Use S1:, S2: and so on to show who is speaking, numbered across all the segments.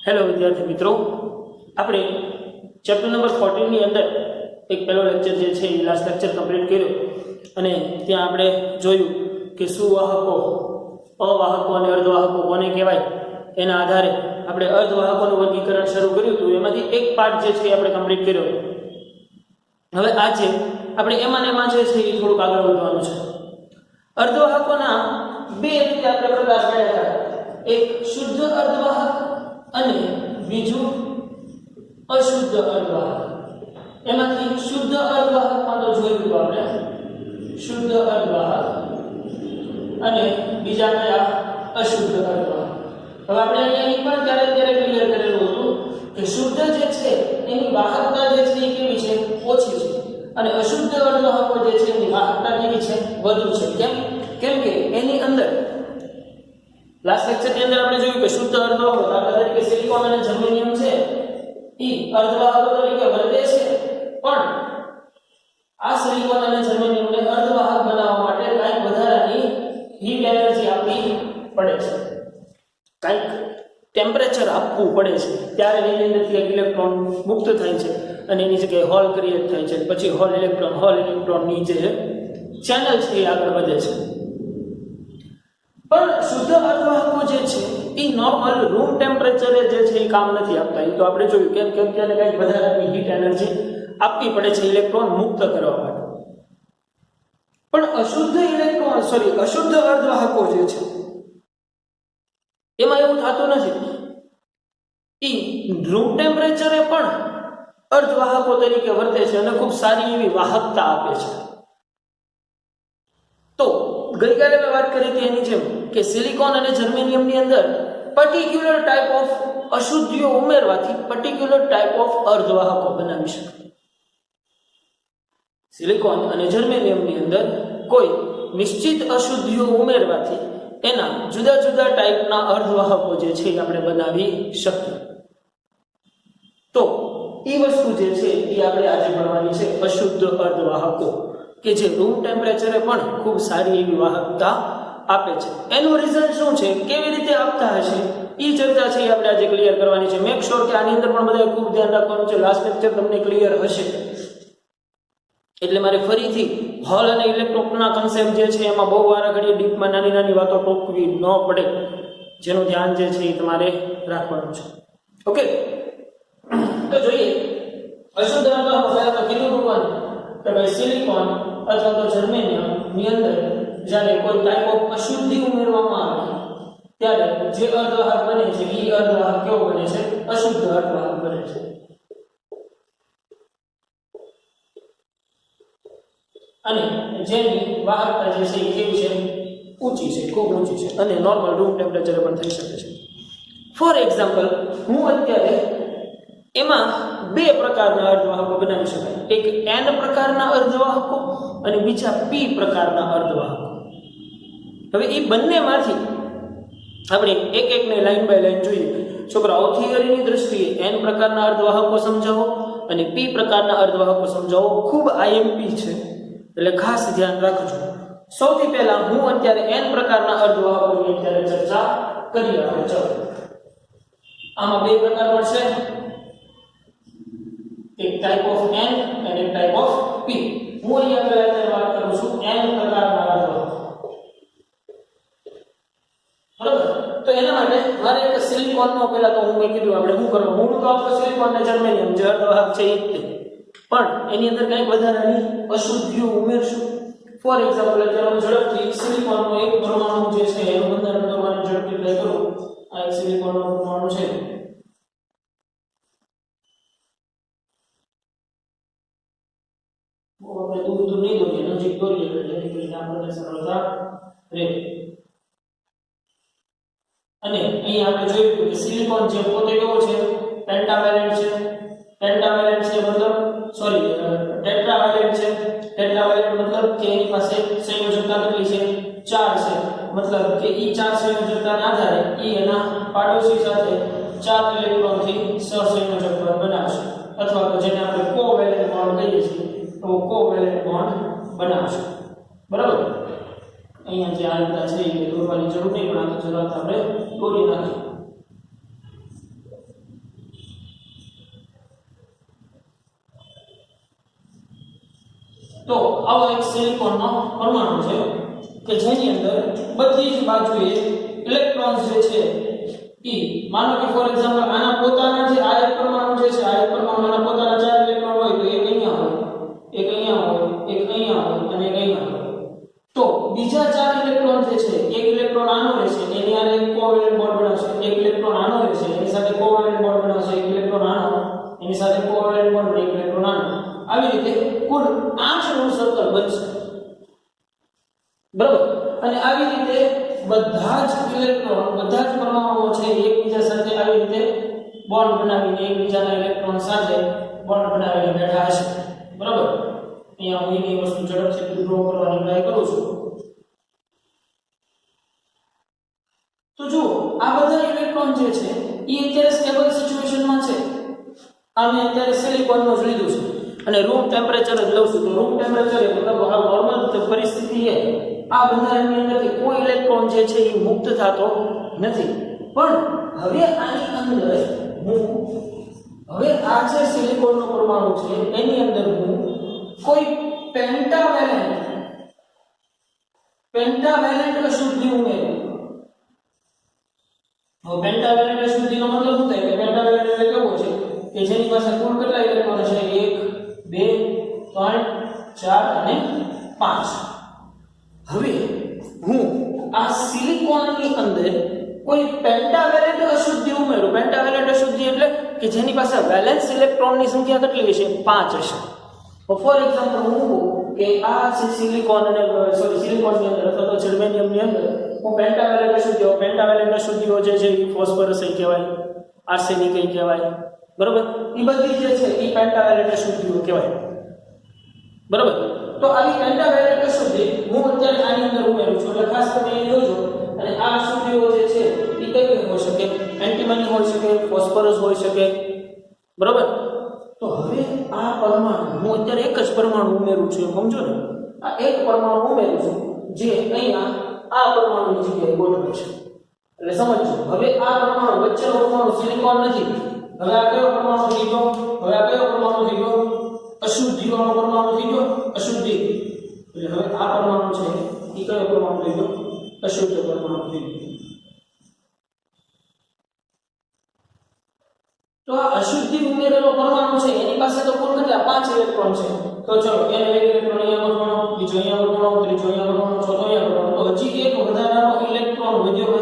S1: Hello विद्यार्थी मित्रों, આપણે ચેપ્ટર નંબર 14 ની અંદર એક પહેલો લેક્ચર જે છે એ લાસ્ટ લેક્ચર કમ્પ્લીટ કર્યો અને ત્યાં આપણે જોયું કે સુવાહકો, અવાહકો અને અર્ધવાહકો કોને કહેવાય એના આધારે આપણે અર્ધવાહકોનું વર્ગીકરણ શરૂ કર્યું હતું। એમાંથી એક પાર્ટ જે છે આપણે કમ્પ્લીટ કર્યો। હવે આજે આપણે એમાં જે છે એ થોડુંક આગળ વધવાનું છે। અર્ધવાહકોના બે રીતે આપણે પ્રકાર પાડ્યા હતા, એક શુદ્ધ અર્ધવાહક અને બીજું અશુદ્ધ અર્ધવાહક। એમાંથી શુદ્ધ અર્ધવાહકમાં તો જોયું આપણે શુદ્ધ અર્ધવાહક અને બીજા કયા અશુદ્ધ અર્ધવાહક। હવે આપણે અહીંયા પણ ત્યારે ક્લિયર કરેલું હતું કે શુદ્ધ જે છે એની વાહકતા જે છે એ કેવી છે, ઓછી છે, અને અશુદ્ધ અર્ધવાહકો જે છે એની વાહકતા કેવી છે, વધુ છે। કેમ કે એની અંદર લાસ્ટ લેક્ચર ની અંદર આપણે જોયું કે શુદ્ધ અર્ધવાહકો દાખલા તરીકે સિલિકોન અને જર્મેનિયમ છે એ અર્ધવાહકો તરીકે વર્તે છે, પણ આ સિલિકોન અને જર્મેનિયમને અર્ધવાહક બનાવવા માટે કંઈક વધારાની હીટ એનર્જી આપવી પડે છે, કંઈક ટેમ્પરેચર આપવું પડે છે, ત્યારે એની અંદરથી એક ઇલેક્ટ્રોન મુક્ત થાય છે અને એની જગ્યાએ હોલ ક્રિએટ થાય છે, પછી હોલ ઇલેક્ટ્રોનની જે ચેનલ છે એ આગળ વધે છે। પણ શુદ્ધ અર્ધવાહકો જે છે એ નોર્મલ રૂમ ટેમ્પરેચરે જે છે એ કામ નથી આપતા। એ તો આપણે જોયું કેમ ત્યારે કંઈક વધારાની હીટ એનર્જી આપવી પડે છે ઇલેક્ટ્રોન મુક્ત કરવા માટે। પણ અશુદ્ધ અર્ધવાહકો જે છે એમાં એવું થતું નથી, એ રૂમ ટેમ્પરેચરે પણ અર્ધવાહકો તરીકે વર્તે છે અને ખૂબ સારી એવી વાહકતા આપે છે। તો ગઈકાલે મેં વાત કરી હતી એની જેમ કે સિલિકોન અને જર્મેનિયમની અંદર પર્ટિક્યુલર ટાઈપ ઓફ અશુદ્ધિઓ ઉમેરવાથી પર્ટિક્યુલર ટાઈપ ઓફ અર્ધવાહકો બનાવી શકાય। સિલિકોન અને જર્મેનિયમની અંદર કોઈ નિશ્ચિત અશુદ્ધિઓ ઉમેરવાથી એના જુદા જુદા ટાઈપના અર્ધવાહકો જે છે એ આપણે બનાવી શકીએ। તો એ વસ્તુ જે છે એ આપણે આજે ભણવાની છે, અશુદ્ધ અર્ધવાહકો કે જે રૂમ ટેમ્પરેચરે પણ ખૂબ સારી એવી વાહકતા આપે છે। એનું રિઝલ્ટ શું છે, કેવી રીતે આપતા હશે, એ ચર્ચા છે એ આપણે આજે ક્લિયર કરવાની છે। મેક શ્યોર કે આની અંદર પણ બધાએ ખૂબ ધ્યાન રાખવાનું છે, લાસ્ટ લેક્ચર તમને ક્લિયર હશે એટલે મારે ફરીથી હોલ અને ઇલેક્ટ્રોનના કન્સેપ્ટ જે છે એમાં બહુ વાર ઘડીએ ડીપમાં નાની વાતો ટોકવી ન પડે, જેનું ધ્યાન જે છે એ તમારે રાખવાનું છે। ઓકે, તો જોઈએ અશુદ્ધ અર્ધવાહકો પહેલા તો કીધું ભગવાન કે ભાઈ સિલિકોન અથવા તો જર્મેનિયમ ની અંદર જ્યારે કોઈ ટાઈપ ઓફ અશુદ્ધિ ઉમેરવામાં આવે ત્યારે જે અર્ધવાહક બને છે એ અર્ધવાહક કેવો બને છે, અશુદ્ધ અર્ધવાહક બને છે। અને જેની વાહકતા જે છે એ કેવી છે, ઊંચી છે, ખૂબ ઊંચી છે અને નોર્મલ રૂમ ટેમ્પરેચરે પણ થઈ શકે છે। ફોર એક્ઝામ્પલ, હું અત્યારે એમાં બે પ્રકારના અર્ધવાહકો બનાવી શકાય, એક N પ્રકારના અર્ધવાહકો અને બીજા P પ્રકારના અર્ધવાહકો। હવે એ બંનેમાંથી આપણે એકને લાઈન બાય લાઈન જોઈએ। છોકરાઓ થિયરીની દ્રષ્ટિએ N પ્રકારના અર્ધવાહકો સમજાવો અને P પ્રકારના અર્ધવાહકો સમજાવો, ખૂબ IMP છે એટલે ખાસ ધ્યાન રાખજો। સૌથી પહેલા હું અત્યારે N પ્રકારના અર્ધવાહકોની અત્યારે ચર્ચા કરીએ આપણે। ચાલો, આમાં બે પ્રકાર પડશે, એક ટાઈપ ઓફ N અને એક ટાઈપ ઓફ P। હું અહીંયા પહેલા વાત કરું છું N પ્રકારના અર્ધવાહક, બરાબર? તો એના માટે મારે એક સિલિકોનનો પહેલા તો હું કીધું આપણે શું કરવું, મૂળ તો આપણે સિલિકોન અને જર્મેનિયમ જે અર્ધવાહક છે એ જ છે, પણ એની અંદર કંઈક વધારાની અશુદ્ધિઓ ઉમેરશું। ફોર એક્ઝામ્પલ, અત્યારે હું ઝડપથી સિલિકોનનો એક પરમાણુ જે છે એનું બંધારણ કરવાની ઝડપથી ટ્રાય કરું। આ એક સિલિકોનનો પરમાણુ છે, આપણે દૂર નહીં દોરીએ, નજીક દોરીએ જેથી કરીને આપણને સરળતા રહે। અને અહીં આપણે જોયું કે સિલિકોન જે પોતે કેવો છે, પેન્ટાવેલેન્ટ છે મતલબ ટેટ્રાવેલેન્ટ છે। ટેટ્રાવેલેન્ટ મતલબ કે એની પાસે સંયોજકતા કેટલી છે, 4 છે, મતલબ કે ઈ 4 સંયોજકતાના આધારે ઈ એના પાડોશી સાથે 4 ઇલેક્ટ્રોનથી સહસંયોજક બનાવશે, અથવા તો જેને આપણે કોવેલેન્ટ બોન્ડ કહીએ છીએ તો કોવેલેન્ટ બોન્ડ બનાવશે, બરાબર? અહીંયા જે આ રીતના છે એ દોરવાની જરૂર નહીં, પણ આ તો જરૂર આપણે દોરી નાખીએ. તો આવો એક સિલિકોનનો પરમાણુ છે કે જેની અંદર બધી જ બાજુએ ઇલેક્ટ્રોન્સ જે છે ઈ માનો કે ફોર એક્ઝામ્પલ આના પોતાના જે આ એક પરમાણુ જે છે આ એક પરમાણુના પોતાના 4 ઇલેક્ટ્રોન હોય તો એક અહીંયા હોય, એક અહીંયા હોય, એક અહીંયા હોય અને એક અહીંયા હોય. તો બીજા 4 ઇલેક્ટ્રોન જે છે એક ઇલેક્ટ્રોન આનો રહેશે એની આરે કોવેલેન્ટ બોન્ડ બનાવશે, એક ઇલેક્ટ્રોન આનો રહેશે એની સાથે કોવેલેન્ટ બોન્ડ બનાવશે, એક ઇલેક્ટ્રોન આનો એની સાથે કોવેલેન્ટ બોન્ડ, એક ઇલેક્ટ્રોન આનો. આવી રીતે કુલ 8 નું સર્કલ બનશે. બરાબર. અને આવી રીતે બધા જ ઇલેક્ટ્રોન બધા જ પરમાણુઓ છે એકબીજા સાથે આવી રીતે બોન્ડ બનાવીને એકબીજાના ઇલેક્ટ્રોન સાથે બોન્ડ બનાવીને બેઠા હશે. બરાબર. અહીંયા હું એની વસ્તુ ઝડપથી ડ્રો કરવાની ટ્રાય કરું છું. તો જો આ બધા ઇલેક્ટ્રોન જે છે એ અત્યારે સ્ટેબલ સિચ્યુએશનમાં છે. આ મેં અત્યારે સિલિકોનનું જ લીધું છે અને રૂમ ટેમ્પરેચર જ લઉં છું. તો રૂમ ટેમ્પરેચર મતલબ આ નોર્મલ પરિસ્થિતિ છે. આ બંધારણની અંદરથી કોઈ ઇલેક્ટ્રોન જે છે એ મુક્ત થતો નથી. પણ હવે આની અંદર હવે આ જે સિલિકોનનો પરમાણુ છે એની અંદર હું કોઈ પેન્ટાવેલેન્ટ અશુદ્ધિ ઉમેરું. હવે પેન્ટાવેલેન્ટ અશુદ્ધિનો મતલબ શું થાય કે પેન્ટાવેલેન્ટ એટલે કેવો છે કે જેની પાસે કુલ કેટલા ઇલેક્ટ્રોન છે 1 2 3 4 અને 5. હવે હું આ સિલિકોનની અંદર કોઈ પેન્ટાવેલેન્ટ અશુદ્ધિ ઉમેરું. પેન્ટાવેલેન્ટ અશુદ્ધિ એટલે કે જેની પાસે વેલેન્સ ઇલેક્ટ્રોનની સંખ્યા કેટલી હશે 5 હશે. ફોર એક્ઝામ્પલ હું કે આ સિલિકોન અને સિલિકોનની અંદર અથવા તો જર્મેનિયમની અંદર હું પેન્ટાવેલેન્ટ અશુદ્ધિઓ જે છે એ ફોસ્ફરસ કહેવાય, આર્સેનિક કહેવાય. બરોબર. એ બધી જે છે એ પેન્ટાવેલેન્ટ અશુદ્ધિઓ કહેવાય. બરોબર. તો આવી પેન્ટાવેલેન્ટ અશુદ્ધિ હું અત્યારે આની અંદર ઉમેરું છું. એટલે ખાસ તમે એ જોજો. અને આ અશુદ્ધિઓ જે છે એ કઈ હોઈ શકે? એન્ટીમની હોઈ શકે, ફોસ્ફરસ હોઈ શકે. બરોબર. તો હવે આ પરમાણુ હું અત્યારે એક જ પરમાણુ ઉમેરું છું, સમજો ને. આ એક પરમાણુ ઉમેરું છું જે અહીંયા આ પરમાણુની જગ્યાએ ગોઠવે છે. એટલે સમજો હવે આ પરમાણુ વચ્ચેનો પરમાણુ સિલિકોન નથી. હવે આ કયો પરમાણુ થઈ ગયો? હવે આ કયો પરમાણુ થઈ ગયો? અશુદ્ધિઓનો પરમાણુ થઈ ગયો. અશુદ્ધિ એટલે હવે આ પરમાણુ છે એ કયો પરમાણુ થઈ ગયો? અશુદ્ધ પરમાણુ થઈ ગયો. તો આ અશુદ્ધિ ઉમેરેલો પરમાણુ છે એની પાસે તો કુલ કેટલા 5 ઇલેક્ટ્રોન છે. તો ચલો એને એક ઇલેક્ટ્રોન અહીંયા ગોઠવવાનો, બીજો અહીંયા ગોઠવવાનો, ત્રીજો અહીંયા ગોઠવવાનો, ચોથો અહીંયા ગોઠવવાનો. તો હજી એક વધારાનો ઇલેક્ટ્રોન વધ્યો.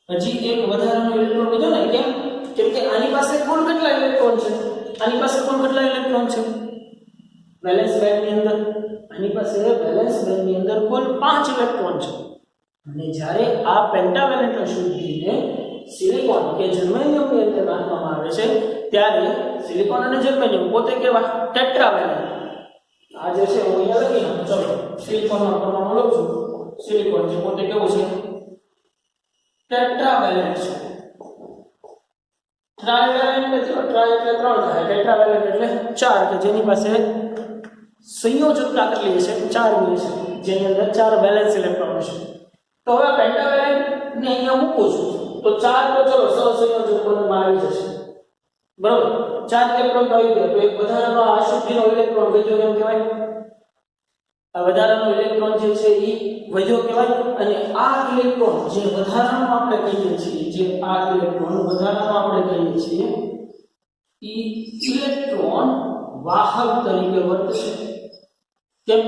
S1: હજી એક વધારાનો ઇલેક્ટ્રોન વધ્યો ને. કેમ કે આની પાસે કુલ કેટલા ઇલેક્ટ્રોન છે? આની પાસે કુલ કેટલા ઇલેક્ટ્રોન છે વેલેન્સ બેન્ડની અંદર? આની પાસે વેલેન્સ બેન્ડની અંદર કુલ 5 ઇલેક્ટ્રોન છે. અને જ્યારે આ પેન્ટાવેલેન્ટ અશુદ્ધિને સિલિકોન કે જર્મેનિયમની અંદર નાખવામાં આવે છે ત્યારે સિલિકોન અને જર્મેનિયમ પોતે કેવા? ટેટ્રાવેલેન્ટ. આ જે છે હું અહીંયા લખી નાખું. ચલો સિલિકોનનો પરમાણુ લઉં છું. સિલિકોન જે પોતે કેવું છે? ટેટ્રાવેલેન્ટ છે. ટ્રાઇવેલેન્ટ એટલે ટ્રાય એટલે 3 થાય, ટેટ્રાવેલેન્ટ એટલે 4 કે જેની પાસે સંયોજકતા કેટલી છે? 4 ની છે, જેની અંદર 4 વેલેન્સ ઇલેક્ટ્રોન છે. તો હવે પેન્ટાવેલેન્ટ ને અહીંયા મૂકું છું તો 4 તો ચલો સહસંયોજક બનવામાં આવી જશે. બરાબર. 4 ઇલેક્ટ્રોન તો આવી ગયા. તો એક વધારાનો અશુદ્ધિનો ઇલેક્ટ્રોન વધ્યો કેમ કહેવાય? આ વધારાનો ઇલેક્ટ્રોન જે છે એ વધ્યો કહેવાય. અને આ ઇલેક્ટ્રોન જે વધારાનો આપણે કહીએ છીએ, જે આ ઇલેક્ટ્રોન વધારાનો આપણે કહીએ છીએ એ ઇલેક્ટ્રોન વાહક તરીકે વર્તશે. કેમ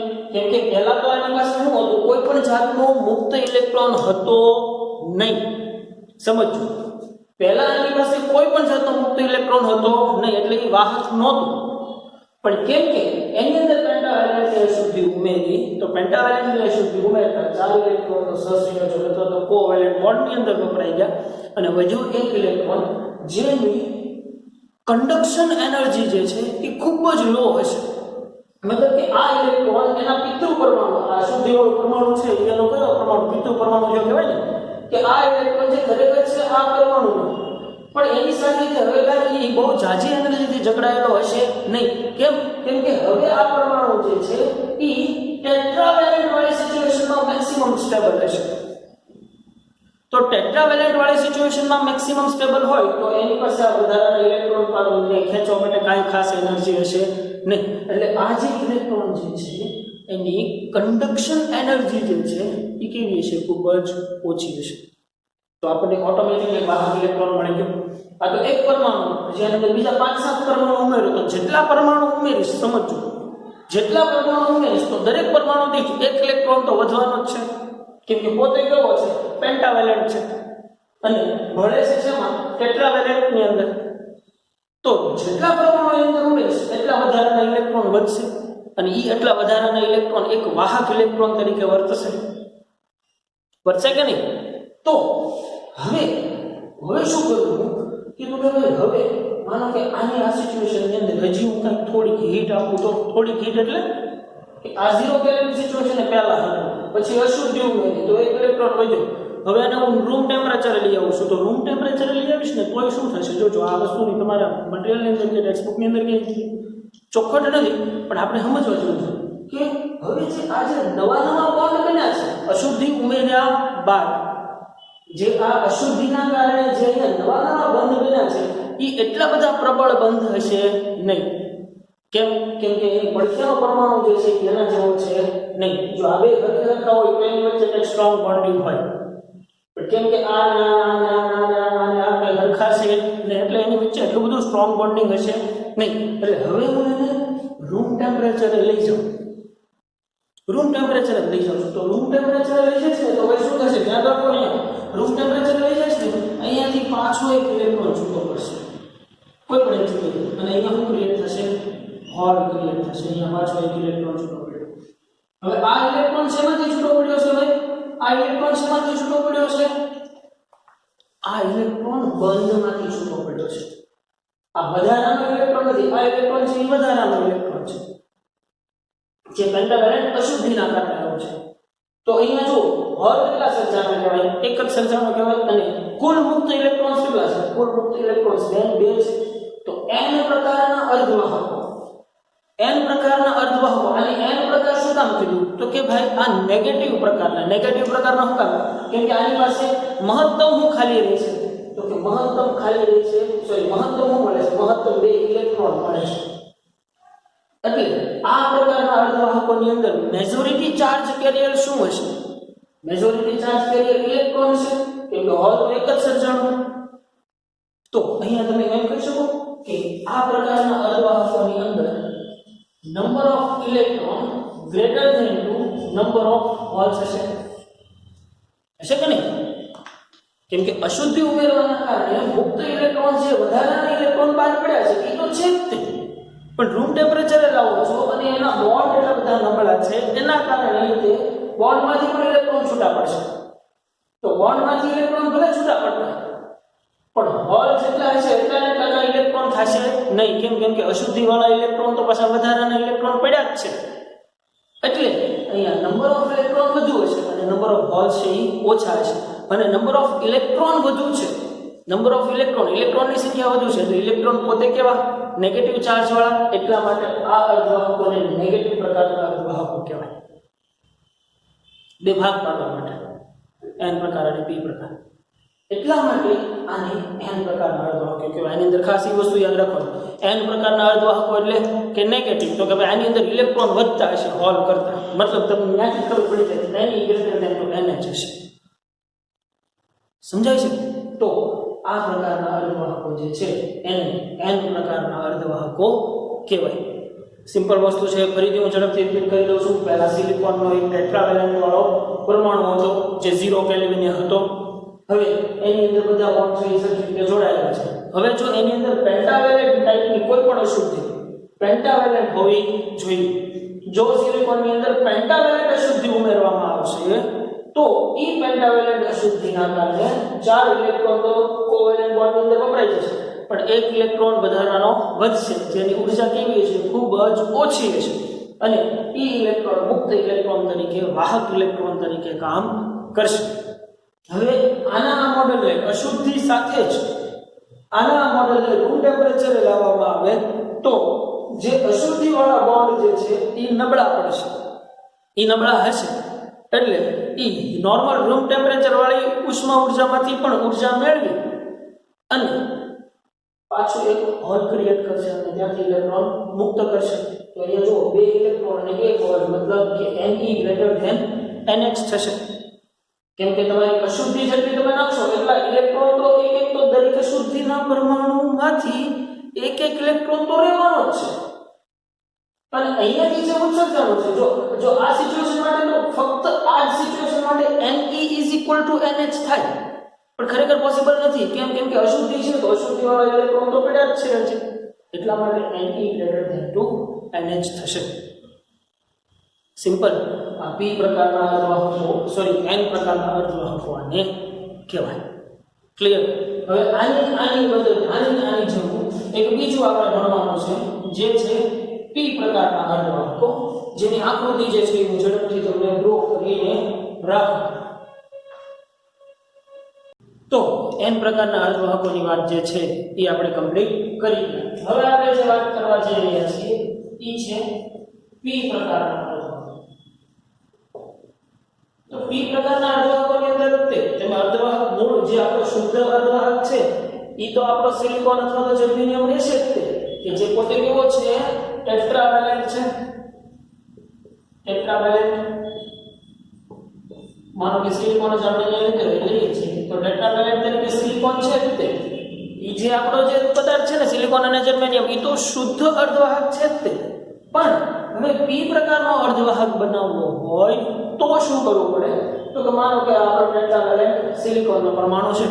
S1: કે પહેલા તો આની પાસે શું હતું? કોઈ પણ જાતનો મુક્ત ઇલેક્ટ્રોન હતો નહીં. સમજો, પહેલા આની પાસે કોઈ પણ જાતનો મુક્ત ઇલેક્ટ્રોન હતો નહીં, એટલે એ વાહક નહોતું. પણ કેમ કે એની અંદર પેન્ટાવેલેન્ટ અશુદ્ધિ ઉમેરી, તો પેન્ટાવેલેન્ટ અશુદ્ધિ ઉમેરતા 4 ઇલેક્ટ્રોન સહસંયોજક અથવા તો કોવેલેન્ટ બોન્ડની અંદર વપરાઈ ગયા અને વધ્યો એક ઇલેક્ટ્રોન જેની કન્ડક્શન એનર્જી જે છે એ ખૂબ જ લો હશે. મતલબ કે આ ઇલેક્ટ્રોન એના પિતૃ પરમાણુ, આ અશુદ્ધિનો પરમાણુ છે એનો કયો પરમાણુ? પિતૃ પરમાણુ જે કહેવાય ને, કે આ ઇલેક્ટ્રોન જે ખરેખર છે આ પરમાણુનો, પણ એની સાથે જે હવે એ બહુ ઝાઝી એનર્જીથી જકડાયેલો હશે નહીં. કેમ કે હવે આ પરમાણુ જે છે એ ટેટ્રાવેલેન્ટ વાળી સિચ્યુએશનમાં મેક્સિમમ સ્ટેબલ હશે. તો ટેટ્રાવેલેન્ટ વાળી સિચ્યુએશનમાં મેક્સિમમ સ્ટેબલ હોય તો એની પાસે આ વધારાના ઇલેક્ટ્રોન પાડોને ખેંચવા માટે કાંઈ ખાસ એનર્જી હશે નહીં. એટલે આ જે ઇલેક્ટ્રોન જે છે એની કન્ડક્શન એનર્જી જે છે એ કેવી હશે? ખૂબ જ ઓછી હશે. તો આપણને ઓટોમેટિકલી વાહક ઇલેક્ટ્રોન મળી ગયો. આ તો એક પરમાણુ, જેની અંદર બીજા 5-7 પરમાણુ ઉમેરો તો જેટલા પરમાણુ ઉમેરીશ, સમજો, જેટલા પરમાણુ ઉમેરીશ તો દરેક પરમાણુ દીઠ એક ઇલેક્ટ્રોન તો વધવાનો જ છે, કેમ કે પોતે કેવો છે? પેન્ટાવેલેન્ટ છે અને ભળે છે શેમાં? ટેટ્રાવેલેન્ટ ની અંદર. તો જેટલા પરમાણુ એની અંદર ઉમેરીશ એટલા વધારાના ઇલેક્ટ્રોન વધશે અને એ એટલા વધારાના ઇલેક્ટ્રોન એક વાહક ઇલેક્ટ્રોન તરીકે વર્તશે. વર્તે કે નહીં? તો હવે શું કરવું કે ભાઈ, હવે માનો કે આની આ સિચ્યુએશનની અંદર હજી હું કાંઈક થોડીક હીટ આપું તો, થોડીક હીટ એટલે કે આ 0 કેલ્વિન સિચ્યુએશન એ પહેલા હતું, પછી અશુદ્ધ ઉમેરી તો એક ઇલેક્ટ્રોન વધ્યો. હવે આને હું રૂમ ટેમ્પરેચરે લઈ આવું છું, તો રૂમ ટેમ્પરેચરે લઈ આવીશ ને તોય શું થશે? જો આ વસ્તુની તમારા મટીરિયલની અંદર કે ટેક્સ્ટબુકની અંદર કે ચોખ્ખટ નથી, પણ આપણે સમજવા જેવું છે કે હવે જે આ જે નવા બોન્ડ બન્યા છે અશુદ્ધિ ઉમેર્યા બાદ, જે આ અશુદ્ધિના કારણે જે અહીંયા નવા બંધ બન્યા છે એ એટલા બધા પ્રબળ બંધ હશે નહીં. કેમ? કેમ કે એ પડખેનો પરમાણુ જે છે એના જેવો છે નહીં. જો આ બે હરખા હોય તો એની વચ્ચે એક સ્ટ્રોંગ બોન્ડિંગ હોય, પણ કેમ કે આ હરખા છે ને એટલે એની વચ્ચે એટલું બધું સ્ટ્રોંગ બોન્ડિંગ હશે નહીં. એટલે હવે હું એને રૂમ ટેમ્પરેચરે લઈ જાઉં, રૂમ ટેમ્પરેચરે લઈ જાઉં છું. તો રૂમ ટેમ્પરેચરે લઈ જઈશ ને તો ભાઈ શું થશે? ધ્યાન રાખો, અહીંયા રૂમ ટેમ્પરેચરે લઈ જઈશ ને અહીંયાથી પાછો એક ઇલેક્ટ્રોન છૂટો પડશે, કોઈ પણ એક છૂટો, અને અહીંયા શું ક્રિએટ થશે? હોલ ક્રિએટ થશે. અહીંયા પાછો એક ઇલેક્ટ્રોન છૂટો પડ્યો. હવે આ ઇલેક્ટ્રોન શેમાંથી છૂટો પડ્યો છે ભાઈ? આ ઇલેક્ટ્રોન શેમાંથી છૂટો પડ્યો છે? આ ઇલેક્ટ્રોન બંધમાંથી છૂટો પડ્યો છે. આ વધારાનો ઇલેક્ટ્રોન નથી, આ ઇલેક્ટ્રોન છે એ વધારાનો ઇલેક્ટ્રોન છે જે પેન્ટાવેલેન્ટ અશુદ્ધિના કારણે આવ્યો છે. તો અહીંયા જો હોલ કેટલા સર્જાના કહેવાય? એક જ સર્જાનો કહેવાય. અને કુલ મુક્ત ઇલેક્ટ્રોન્સ કેટલા છે? કુલ મુક્ત ઇલેક્ટ્રોન્સ 2 છે. તો n પ્રકારના અર્ધવાહકો, n પ્રકારના અર્ધવાહકો, અને n પ્રકાર શું કામ કીધું? તો કે ભાઈ આ નેગેટિવ પ્રકારના શું કામ? કેમ કે આની પાસે મહત્તમ હું ખાલી રહી છે, તો કે મહત્તમ ખાલી રહી છે, મહત્તમ હું મળે છે? મહત્તમ 2 ઇલેક્ટ્રોન મળે છે. એટલે આ પ્રકારના અર્ધવાહકોની અંદર મેજોરિટી ચાર્જ કેરિયર શું હશે? મેજોરિટી ચાર્જ કેરિયર ઇલેક્ટ્રોન છે, કેમ કે હોલ તો એક જ સર્જાણો. તો અહીંયા તમે એમ કહી શકો કે આ પ્રકારના અર્ધવાહકોની અંદર number of electron greater than to number of holes હશે કે નહીં? કેમ કે અશુદ્ધિ ઉમેરવાના કારણે મુક્ત ઇલેક્ટ્રોન જે વધારાના ઇલેક્ટ્રોન બહાર પડ્યા છે એ તો છે જ તે, પણ રૂમ ટેમ્પરેચરે લાવો છો અને એના બોન્ડ એટલા બધા નબળા છે, એના કારણે તે બોન્ડમાંથી પણ ઇલેક્ટ્રોન છૂટા પડશે. તો બોન્ડમાંથી ઇલેક્ટ્રોન ભલે છૂટા પડતા, પણ હોલ જેટલા હશે એટલા ઇલેક્ટ્રોન થશે નહીં. કેમ કે અશુદ્ધિ વાળા ઇલેક્ટ્રોન તો પાછા વધારાના ઇલેક્ટ્રોન પડ્યા જ છે. એટલે અહીંયા નંબર ઓફ ઇલેક્ટ્રોન વધુ હશે અને નંબર ઓફ હોલ્સ છે એ ઓછા હશે. અને નંબર ઓફ ઇલેક્ટ્રોન વધુ છે, નંબર ઓફ ઇલેક્ટ્રોનની સંખ્યા વધુ છે, એટલે ઇલેક્ટ્રોન પોતે કેવા? નેગેટિવ ચાર્જ વાળા. એટલા માટે આ અર્ધવાહકોને નેગેટિવ પ્રકારના અર્ધવાહકો કહેવાય. બે ભાગ પાડવા માટે, n પ્રકાર અને p પ્રકાર. એટલા માટે આને n પ્રકારના અર્ધવાહકો કહેવાય. આની અંદર ખાસ એ વસ્તુ યાદ રાખવાનું, n પ્રકારના અર્ધવાહકો એટલે કે નેગેટિવ, તો કે ભાઈ આની અંદર ઇલેક્ટ્રોન વધતા હશે હોલ કરતા, મતલબ તમને ત્યાંથી ખબર પડી જાય કે n greater than to nh હશે. સમજાય છે? તો આ પ્રકારના અર્ધવાહકો જે છે એને n પ્રકારના અર્ધવાહકો કહેવાય. સિમ્પલ વસ્તુ છે, ફરીથી હું ઝડપથી રિપીટ કરી દઉં છું. પહેલા સિલિકોનનો એક ટેટ્રાવેલેન્ટ વાળો પરમાણુ હતો જે 0 કેલ્વિન હતો. હવે એની અંદર બધા બોન્ડ છે એ સરખી રીતે જોડાયેલા છે. હવે જો એની અંદર પેન્ટાવેલેન્ટ ટાઈપની કોઈ પણ અશુદ્ધિ પેન્ટાવેલેન્ટ હોવી જોઈએ. જો સિલિકોનની અંદર પેન્ટાવેલેન્ટ અશુદ્ધિ ઉમેરવામાં આવશે તો એ પેન્ટાવેલેન્ટ અશુદ્ધિના કારણે 4 ઇલેક્ટ્રોન તો કોવેલેન્ટ બોન્ડની અંદર વપરાઈ જશે, પણ એક ઇલેક્ટ્રોન વધારાનો વધશે, જેની ઉર્જા કેવી હશે? ખૂબ જ ઓછી હશે. અને એ ઇલેક્ટ્રોન મુક્ત ઇલેક્ટ્રોન તરીકે, વાહક ઇલેક્ટ્રોન તરીકે કામ કરશે. હવે આના મોડેલને અશુદ્ધિ સાથે જ આના મોડેલને રૂમ ટેમ્પરેચરે લાવવામાં આવે તો જે અશુદ્ધિ વાળા બોન્ડ જે છે એ નબળા પડશે. એ નબળા હશે એટલે એ નોર્મલ રૂમ ટેમ્પરેચર વાળી ઉષ્મા ઉર્જામાંથી પણ ઉર્જા મેળવી અને પાછું એક હોલ ક્રિએટ કરશે અને ત્યાંથી ઇલેક્ટ્રોન મુક્ત કરશે. તો અહીંયા જો 2 ઇલેક્ટ્રોન અને 1 હોલ મતલબ કે Ne NH થશે. કેમ કે તમારી અશુદ્ધિ જેટલી તમે નાખશો એટલા ઇલેક્ટ્રોન તો એક તો દરેક અશુદ્ધિના પરમાણુમાંથી એક ઇલેક્ટ્રોન તો રહેવાનો જ છે. અને અહીંયાથી જે ઉત્સર્જનો છે જો આ સિચ્યુએશન માટે તો ફક્ત આ જ સિચ્યુએશન માટે Ne NH થાય પણ ખરેખર પોસિબલ નથી. કેમ કે અશુદ્ધિ છે તો અશુદ્ધિ વાળા ઇલેક્ટ્રોન તો પડ્યા જ છે એટલા માટે Ne NH થશે. સિમ્પલ. આ p પ્રકારના અર્ધવાહકો n પ્રકારના અર્ધવાહકો આને કહેવાય. ક્લિયર. હવે આની બદલે આની જેવું એક બીજું આપણે ભણવાનું છે જે છે p પ્રકારના અર્ધવાહકો જેની આકૃતિ જે છે હું ઝડપથી તમને ડ્રો કરીને રાખું. તો n પ્રકારના અર્ધવાહકોની વાત જે છે એ આપણે કમ્પ્લીટ કરી. હવે આપણે જે વાત કરવા જઈ રહ્યા છીએ એ છે p પ્રકારના અર્ધવાહકો. તો p પ્રકારના અર્ધવાહકોની અંદર તમે અર્ધવાહક મૂળ જે આપણો શુદ્ધ અર્ધવાહક છે એ તો આપણો સિલિકોન અથવા તો જર્મેનિયમ રહેશે જ કે જે પોતે કેવો છે ટેટ્રાવેલેન્ટ છે. ટેટ્રાવેલેન્ટ માનો કે સિલિકોન જર્મેનિયમ લઈએ છીએ તો ટેટ્રાવેલેન્ટ તરીકે સિલિકોન છે જ તે. એ જે આપણો જે પદાર્થ છે ને સિલિકોન અને જર્મેનિયમ એ તો શુદ્ધ અર્ધવાહક છે જ તે. પણ હવે p પ્રકારનો અર્ધવાહક બનાવવો હોય તો શું કરવું પડે? તો કે માનો કે આપણો ટેટ્રાવેલેન્ટ સિલિકોનનો પરમાણુ છે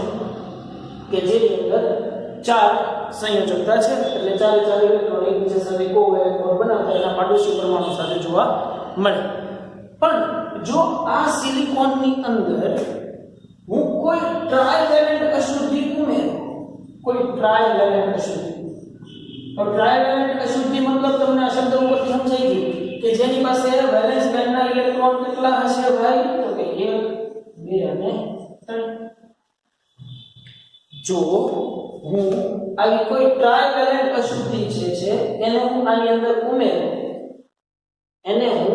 S1: કે જેની અંદર 4 સંયોજકતા છે એટલે 4 ઇલેક્ટ્રોન એકબીજા સાથે કોવેલેન્ટ બોન્ડ બનાવતા એના પાડોશી પરમાણુ સાથે જોવા મળે. પણ જો આ સિલિકોનની અંદર હું કોઈ ટ્રાઇવેલેન્ટ અશુદ્ધિ ઉમેરું, કોઈ ટ્રાઇવેલેન્ટ અશુદ્ધિ, તો ટ્રાઇવેલેન્ટ અશુદ્ધિ મતલબ તમને આ શબ્દ ઉપરથી સમજાઈ ગયું કે જેની પાસે વેલેન્સ બેન્ડના ઇલેક્ટ્રોન કેટલા હશે ભાઈ? તો કે 1 2 અને 3. જો હું આવી કોઈ ટ્રાઇવેલેન્ટ અશુદ્ધિ છે એને હું આની અંદર ઉમેરું, એને હું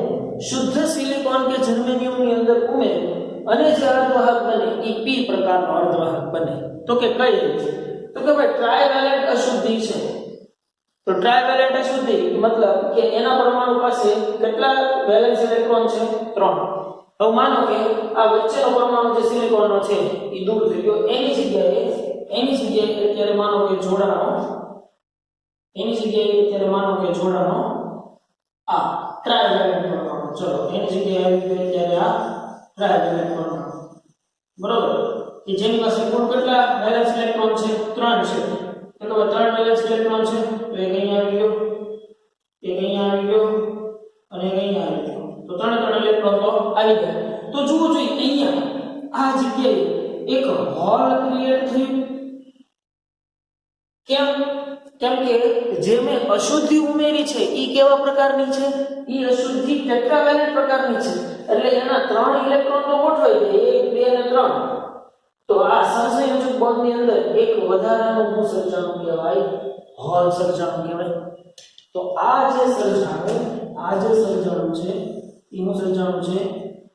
S1: શુદ્ધ સિલિકોન કે જર્મેનિયમની અંદર ઉમેરું અને જે અર્ધવાહક બને એ p પ્રકારનો અર્ધવાહક બને. તો કે કઈ રીતે? તો કે ભાઈ ટ્રાઇવેલેન્ટ અશુદ્ધિ છે તો ટ્રાઇવેલેન્ટ અશુદ્ધિ મતલબ કે એના પરમાણુ પાસે કેટલા વેલેન્સ ઇલેક્ટ્રોન છે? 3. હવે માનો કે આ વચ્ચેનો પરમાણુ જે સિલિકોનનો છે એ દૂર થઈ ગયો. એની જગ્યાએ અત્યારે માનો કે જોડાણો આ ટ્રાઇવેલેન્ટ પરમાણુ. ચલો એની જગ્યાએ આવી ગયો અત્યારે આ ટ્રાઇવેલેન્ટ પરમાણુ, બરોબર, કે જેની પાસે કુલ કેટલા વેલેન્સ ઇલેક્ટ્રોન છે? 3 છે. એટલે 3 વેલેન્સ ઇલેક્ટ્રોન છે તો એક અહીંયા આવી ગયો, એક અહીંયા આવી ગયો અને એક અહીંયા આવી ગયો. તો 3 ઇલેક્ટ્રોન તો આવી ગયા. તો જુઓ જોઈએ અહીંયા આ જગ્યાએ એક હોલ ક્રિએટ થયું. કેમ કે જે મેં અશુદ્ધિ ઉમેરી છે એ કેવા પ્રકારની છે? એ અશુદ્ધિ ટેટ્રાવેલેન્ટ પ્રકારની છે એટલે એના 3 ઇલેક્ટ્રોન તો ગોઠવાઈ જાય 1 2 અને 3. તો આ સહસંયોજક બોન્ડની અંદર એક વધારાનું હું સર્જાણું કહેવાય, હોલ સર્જાણું કહેવાય. તો આ જે સર્જાણું છે એનું સર્જાણું છે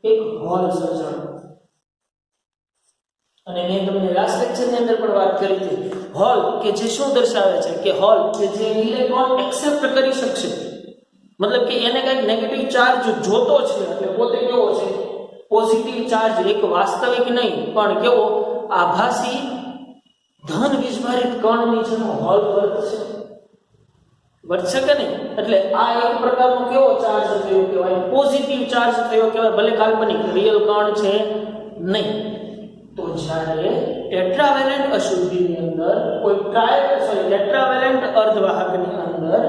S1: એક હોલ સર્જાણું. અને મેં તમને લાસ્ટ લેક્ચરની અંદર પણ વાત કરી હતી હોલ કે જે શું દર્શાવે છે કે હોલ કે જે ઇલેક્ટ્રોન એક્સેપ્ટ કરી શકશે, મતલબ કે એને કંઈક નેગેટિવ ચાર્જ જોતો છે એટલે પોતે કેવો છે પોઝિટિવ ચાર્જ, એક વાસ્તવિક નહીં પણ કેવો આભાસી ધન વીજભારિત કણની જેમ હોલ વર્તશે કે નહીં. એટલે આ એક પ્રકારનો કેવો ચાર્જ થયો કહેવાય? પોઝિટિવ ચાર્જ થયો કહેવાય, ભલે કાલ્પનિક, રિયલ કણ છે નહીં. તો જ્યારે ટેટ્રાવેલેન્ટ અશુદ્ધિની અંદર કોઈ ટેટ્રાવેલેન્ટ અર્ધવાહકની અંદર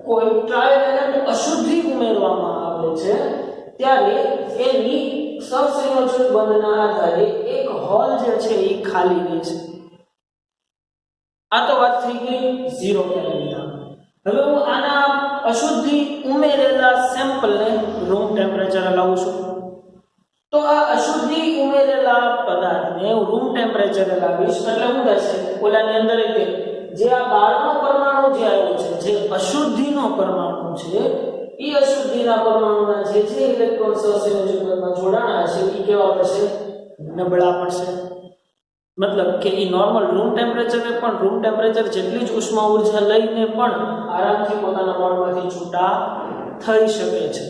S1: કોઈ ટ્રાઇવેલેન્ટ અશુદ્ધિ ઉમેરવામાં આવે છે ત્યારે એની સહસંયોજક બંધના આધારે એક હોલ જે છે એ ખાલી રહે છે. આ તો વાત થઈ ગઈ 0 કેલ્વિન. હવે હું આના અશુદ્ધિ ઉમેરેલા સેમ્પલને રૂમ ટેમ્પરેચરે લાવું છું. તો આ અશુદ્ધિ ઉમેરેલા પદાર્થને હું રૂમ ટેમ્પરેચરે લાવીશ એટલે શું થશે? ઓલાની અંદર જે આ 12નો પરમાણુ જે આવ્યો છે જે અશુદ્ધિનો પરમાણુ છે એ અશુદ્ધિના પરમાણુના જે ઇલેક્ટ્રોન સહસંયોજકમાં જોડાણા છે એ કેવા પડશે? નબળા પડશે. મતલબ કે એ નોર્મલ રૂમ ટેમ્પરેચરે પણ રૂમ ટેમ્પરેચર જેટલી જ ઉષ્મા ઊર્જા લઈને પણ આરામથી પોતાના બોન્ડમાંથી છૂટા થઈ શકે છે.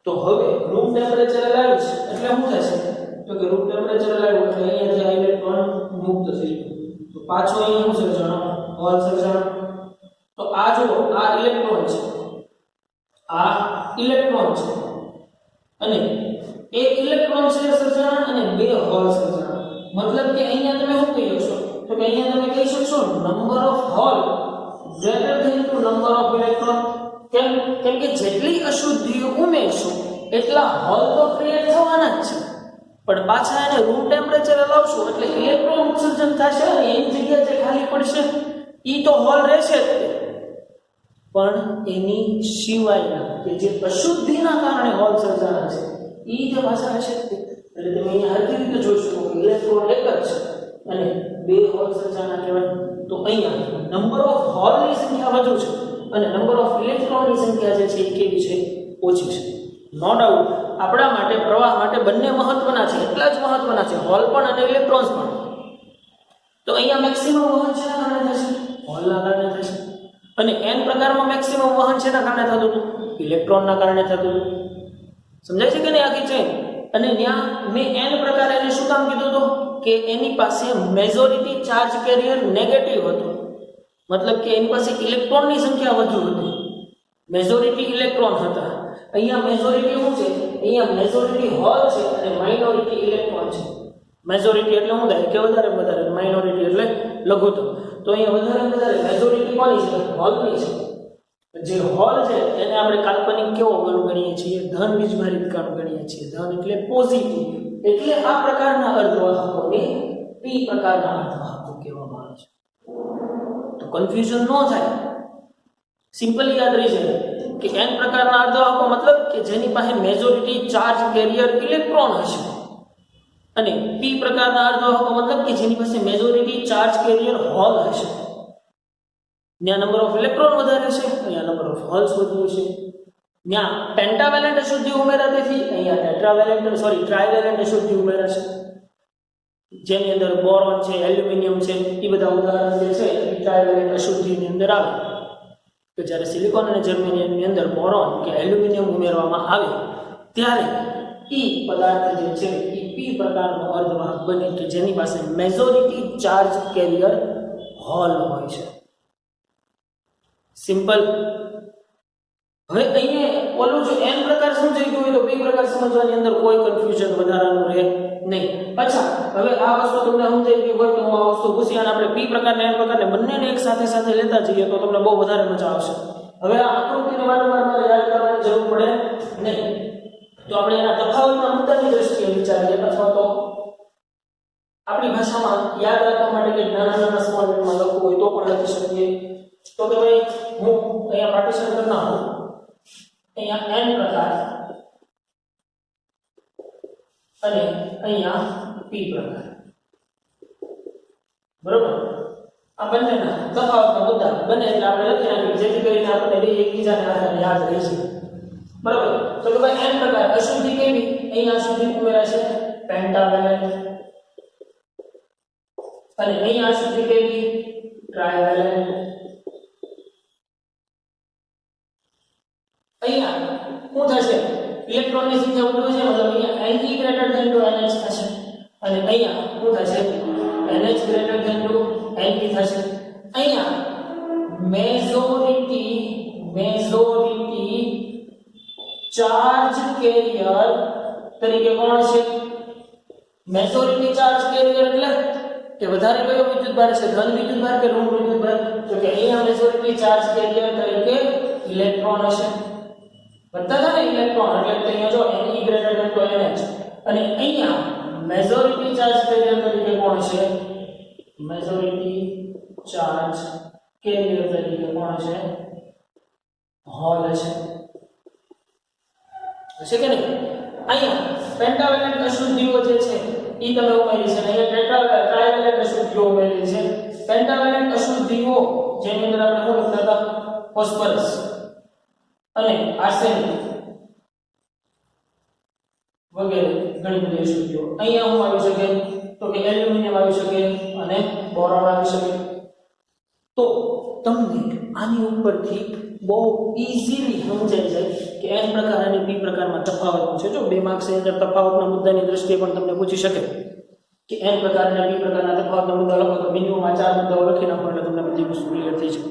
S1: તો હવે રૂમ ટેમ્પરેચરે લાવ્યું છે એટલે શું થશે? તો કે રૂમ ટેમ્પરેચરે લાવ્યું એટલે અહીંયાથી આ ઇલેક્ટ્રોન મુક્ત થઈ ગયું. તો પાછું અહીંયા શું સર્જાણો? હોલ સર્જાણો. તો આ જો આ ઇલેક્ટ્રોન છે, આ ઇલેક્ટ્રોન છે અને એક ઇલેક્ટ્રોન છે સર્જાણા અને બે હોલ સર્જાણા. મતલબ કે અહીંયા તમે શું કહી શકશો? તો કે અહીંયા તમે કહી શકશો number of hole greater than to number of electron. કેમ કે જેટલી અશુદ્ધિઓ ઉમેરશો એટલા હોલ તો ક્રિએટ થવાના જ છે, પણ પાછા એને રૂમ ટેમ્પરેચર લાવશો એટલે ઇલેક્ટ્રોન ઉત્સર્જન થશે અને એની જગ્યા જે ખાલી પડશે ઈ તો હોલ રહેશે જ તે, પણ એની સિવાયના કે જે અશુદ્ધિના કારણે હોલ સર્જાના છે ઈ જે પાછા રહેશે જ તે. એટલે તમે અહીંયા હરખી રીતે જોઈ શકો કે ઇલેક્ટ્રોન એક જ છે અને બે હોલ સર્જાના કહેવાય. તો અહીંયા નંબર ઓફ હોલની સંખ્યા વધુ છે અને નંબર ઓફ ઇલેક્ટ્રોનની સંખ્યા જે છે એ કેવી છે? ઓછી છે. નો ડાઉટ આપણા માટે પ્રવાહ માટે બંને મહત્વના છે, એટલા જ મહત્વના છે, હોલ પણ અને ઇલેક્ટ્રોન્સ પણ. તો અહીંયા મેક્સિમમ વહન શેના કારણે થશે? હોલના કારણે થશે. અને n પ્રકારમાં મેક્સિમમ વહન શેના કારણે થતું હતું? ઇલેક્ટ્રોનના કારણે થતું હતું. સમજાય છે કે નહીં આખી ચેન? અને ત્યાં મેં n પ્રકાર એને શું કામ કીધું હતું? કે એની પાસે મેજોરિટી ચાર્જ કેરિયર નેગેટિવ હતું. મતલબ કે એની પાસે ઇલેક્ટ્રોનની સંખ્યા વધુ હતી, મેજોરિટી ઇલેક્ટ્રોન હતા. અહીંયા મેજોરિટી શું છે? અહીંયા મેજોરિટી હોલ છે અને માઇનોરિટી ઇલેક્ટ્રોન છે. મેજોરિટી એટલે શું થાય? કે વધારે વધારે, માઇનોરિટી એટલે લઘુત્તમ. તો અહીંયા વધારે મેજોરિટી કોની છે? હોલની છે. જે હોલ છે એને આપણે કાલ્પનિક કેવો ગણ ગણીએ છીએ? ધન વીજભારિત કણ ગણીએ છીએ. ધન એટલે પોઝિટિવ. એટલે આ પ્રકારના અર્ધવાહકોને p પ્રકારના અર્ધવાહકો કહેવામાં આવે છે. તો કન્ફ્યુઝન ન થાય, સિમ્પલી યાદ રહી જાય કે n પ્રકારના અર્ધવાહકો મતલબ કે જેની પાસે મેજોરિટી ચાર્જ કેરિયર ઇલેક્ટ્રોન હશે, અને p પ્રકારના અર્ધવાહકો મતલબ કે જેની પાસે મેજોરિટી ચાર્જ કેરિયર હોલ હશે. ત્યાં નંબર ઓફ ઇલેક્ટ્રોન વધારે છે, અહીંયા નંબર ઓફ હોલ્સ વધુ છે. ત્યાં પેન્ટાવેલેન્ટ અશુદ્ધિ ઉમેરાતીથી અહીંયા ટ્રાઇવેલેન્ટ અશુદ્ધિ ઉમેરાશે, જેની અંદર બોરોન છે, એલ્યુમિનિયમ છે, એ બધા ઉદાહરણ જે છે એ ટ્રાઇવેલેન્ટ અશુદ્ધિની અંદર આવે. તો જ્યારે સિલિકોન અને જર્મેનિયમની અંદર બોરોન કે એલ્યુમિનિયમ ઉમેરવામાં આવે ત્યારે ઈ પદાર્થ જે છે એ p પ્રકારનો અર્ધવાહક બને કે જેની પાસે મેજોરિટી ચાર્જ કેરિયર હોલ હોય છે. સિમ્પલ. હવે અહીંયા ઓલું જો n પ્રકાર સમજાઈ ગયું હોય તો p પ્રકાર સમજવાની અંદર કોઈ કન્ફ્યુઝન વધારાનું રહે નહીં. અચ્છા, હવે આ વસ્તુ તમને સમજાઈ ગઈ હોય તો હું આ વસ્તુ પૂછી અને આપણે p પ્રકાર અને n પ્રકારને બંનેને એક સાથે સાથે લેતા જઈએ તો તમને બહુ વધારે મજા આવશે. હવે આ આકૃતિને વારંવાર યાદ કરવાની જરૂર પડે નહીં. તો આપણે એના તફાવતના મુદ્દાની દ્રષ્ટિએ વિચારીએ અથવા તો આપણી ભાષામાં યાદ રાખવા માટે કે નાના સ્મોલ નોટમાં લખવું હોય તો પણ લખી શકીએ. તો કે ભાઈ હું અહીંયા પાર્ટીશન કરી નાખું, અહીંયા n પ્રકાર અને અહીંયા p પ્રકાર, બરોબર. આ બંનેના તફાવતના મુદ્દા બને એટલે આપણે લખી નાખીએ જેથી કરીને આપણને બે એકબીજાને આધારે યાદ રહેશે, બરોબર. તો કે ભાઈ n પ્રકાર અશુદ્ધિ કેવી? અહીંયા અશુદ્ધિ ઉમેરાશે પેન્ટાવેલેન્ટ, અને અહીંયા અશુદ્ધિ કેવી? ટ્રાઇવેલેન્ટ. અહીંયા શું થશે? ઇલેક્ટ્રોનની સંખ્યા વધુ છે, મતલબ અહીંયા Ne greater than to NH થશે, અને અહીંયા શું થશે? NH greater than to Ne થશે. અહીંયા મેજોરિટી ચાર્જ કેરિયર તરીકે કોણ છે? મેજોરિટી ચાર્જ કેરિયર એટલે કે વધારે કયો વિદ્યુતભાર છે? ધન વિદ્યુતભાર કે ઋણ વિદ્યુતભાર? તો કે અહીંયા મેજોરિટી ચાર્જ કેરિયર તરીકે ઇલેક્ટ્રોન હશે. બધા હતા ને ઇલેક્ટ્રોન એટલે અહીંયા જો Ne greater than to NH, અને અહીંયા મેજોરિટી ચાર્જ કેરિયર તરીકે કોણ છે? મેજોરિટી ચાર્જ કેરિયર તરીકે કોણ છે? હોલ છે. હશે કે નહીં? અહીંયા પેન્ટાવેલેન્ટ અશુદ્ધિઓ જે છે એ તમે ઉમેરી છે, અહીંયા ટ્રાઇવેલેન્ટ અશુદ્ધિઓ ઉમેરી છે. પેન્ટાવેલેન્ટ અશુદ્ધિઓ જેની અંદર આપણે શું લખતા હતા? ફોસ્ફરસ, અને આર્સેનિક વગેરે ઘણી બધી અશુદ્ધિઓ. અહીંયા શું આવી શકે તો કે એલ્યુમિનિયમ આવી શકે અને બોરોન આવી શકે. તો તમને આની ઉપરથી બહુ ઈઝીલી સમજાઈ જાય કે n પ્રકાર અને p પ્રકારમાં તફાવત છે. જો 2 માર્ક્સની અંદર તફાવતના મુદ્દાની દ્રષ્ટિએ પણ તમને પૂછી શકે કે n પ્રકાર અને p પ્રકારના તફાવતના મુદ્દા લખો તો મિનિમમ 4 મુદ્દાઓ લખી નાખો એટલે તમને બધી વસ્તુ ક્લિયર થઈ જાય.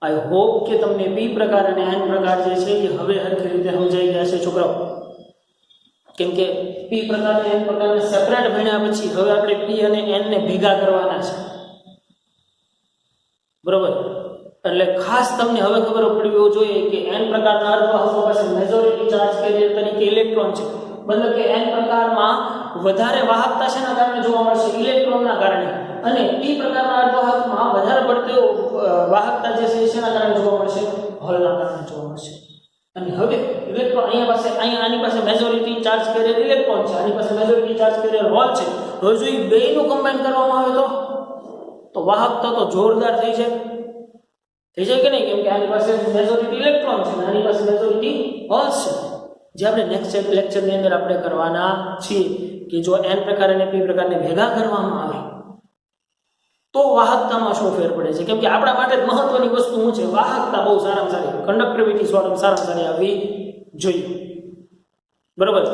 S1: આઈ હોપ કે તમને p પ્રકાર અને n પ્રકાર જે છે એ હવે હરખી રીતે સમજાઈ ગયા છે છોકરાઓ. કેમ કે p પ્રકાર અને n પ્રકારને સેપરેટ ભણ્યા પછી હવે આપણે p અને n ને ભેગા કરવાના છે. બરોબર? એટલે ખાસ તમને હવે ખબર પડવી જોઈએ કે n પ્રકારના અર્ધવાહકો પાસે મેજોરિટી ચાર્જ કેરિયર તરીકે ઇલેક્ટ્રોન છે. મતલબ કે n પ્રકારમાં વધારે વાહકતા શેના કારણે જોવા મળશે? ઇલેક્ટ્રોનના કારણે. અને p પ્રકારના અર્ધવાહકમાં વધારે પડતી વાહકતા જે છે શેના કારણે જોવા મળશે? હોલના કારણે જોવા મળશે. અને હવે ઇલેક્ટ્રોન અહીંયા આની પાસે મેજોરિટી ચાર્જ કેરિયર ઇલેક્ટ્રોન છે, આની પાસે મેજોરિટી ચાર્જ કેરિયર હોલ છે. હવે જો એ બેયનું કમ્બાઈન કરવામાં આવે તો વાહકતા તો જોરદાર થઈ જાય કે નહીં? કેમ કે આની પાસે મેજોરિટી ઇલેક્ટ્રોન છે અને આની પાસે મેજોરિટી હોલ્સ છે. જે આપણે નેક્સ્ટ લેક્ચરની અંદર આપણે કરવાના છીએ કે જો n પ્રકાર અને p પ્રકારને ભેગા કરવામાં આવે તો વાહકતામાં શું ફેર પડે છે. કેમ કે આપણા માટે જ મહત્વની વસ્તુ શું છે? વાહકતા બહુ સારામાં સારી, કંડક્ટિવિટી સારામાં સારી આવવી જોઈએ. બરોબર?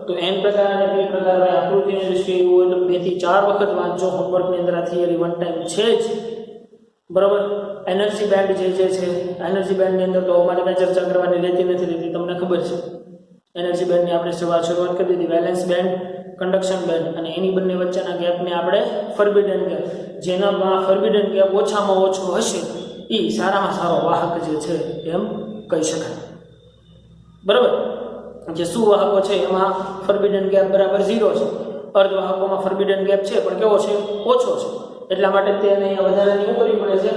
S1: તો n પ્રકાર અને p પ્રકાર આકૃતિની દ્રષ્ટિએ એવું હોય તો 2 થી 4 વખત વાંચજો. હોમવર્કની અંદર આ થિયરી વન ટાઈમ છે જ. બરોબર? એનર્જી બેન્ડ જે છે એનર્જી બેન્ડની અંદર તો અમારે કાંઈ ચર્ચા કરવાની રહેતી નથી, તમને ખબર છે. એનર્જી બેન્ડની આપણે શરૂઆત કરી દીધી. વેલેન્સ બેન્ડ, કન્ડક્શન બેન્ડ અને એની બંને વચ્ચેના ગેપને આપણે ફોરબિડન ગેપ, જેનામાં ફોરબિડન ગેપ ઓછામાં ઓછો હશે એ સારામાં સારો વાહક જે છે એમ કહી શકાય. બરાબર? જે સુવાહકો છે એમાં ફોરબિડન ગેપ બરાબર 0 છે. અર્ધવાહકોમાં ફોરબિડન ગેપ છે પણ કેવો છે? ઓછો છે. એટલા માટે તેને વધારાની શું કરવી પડે છે?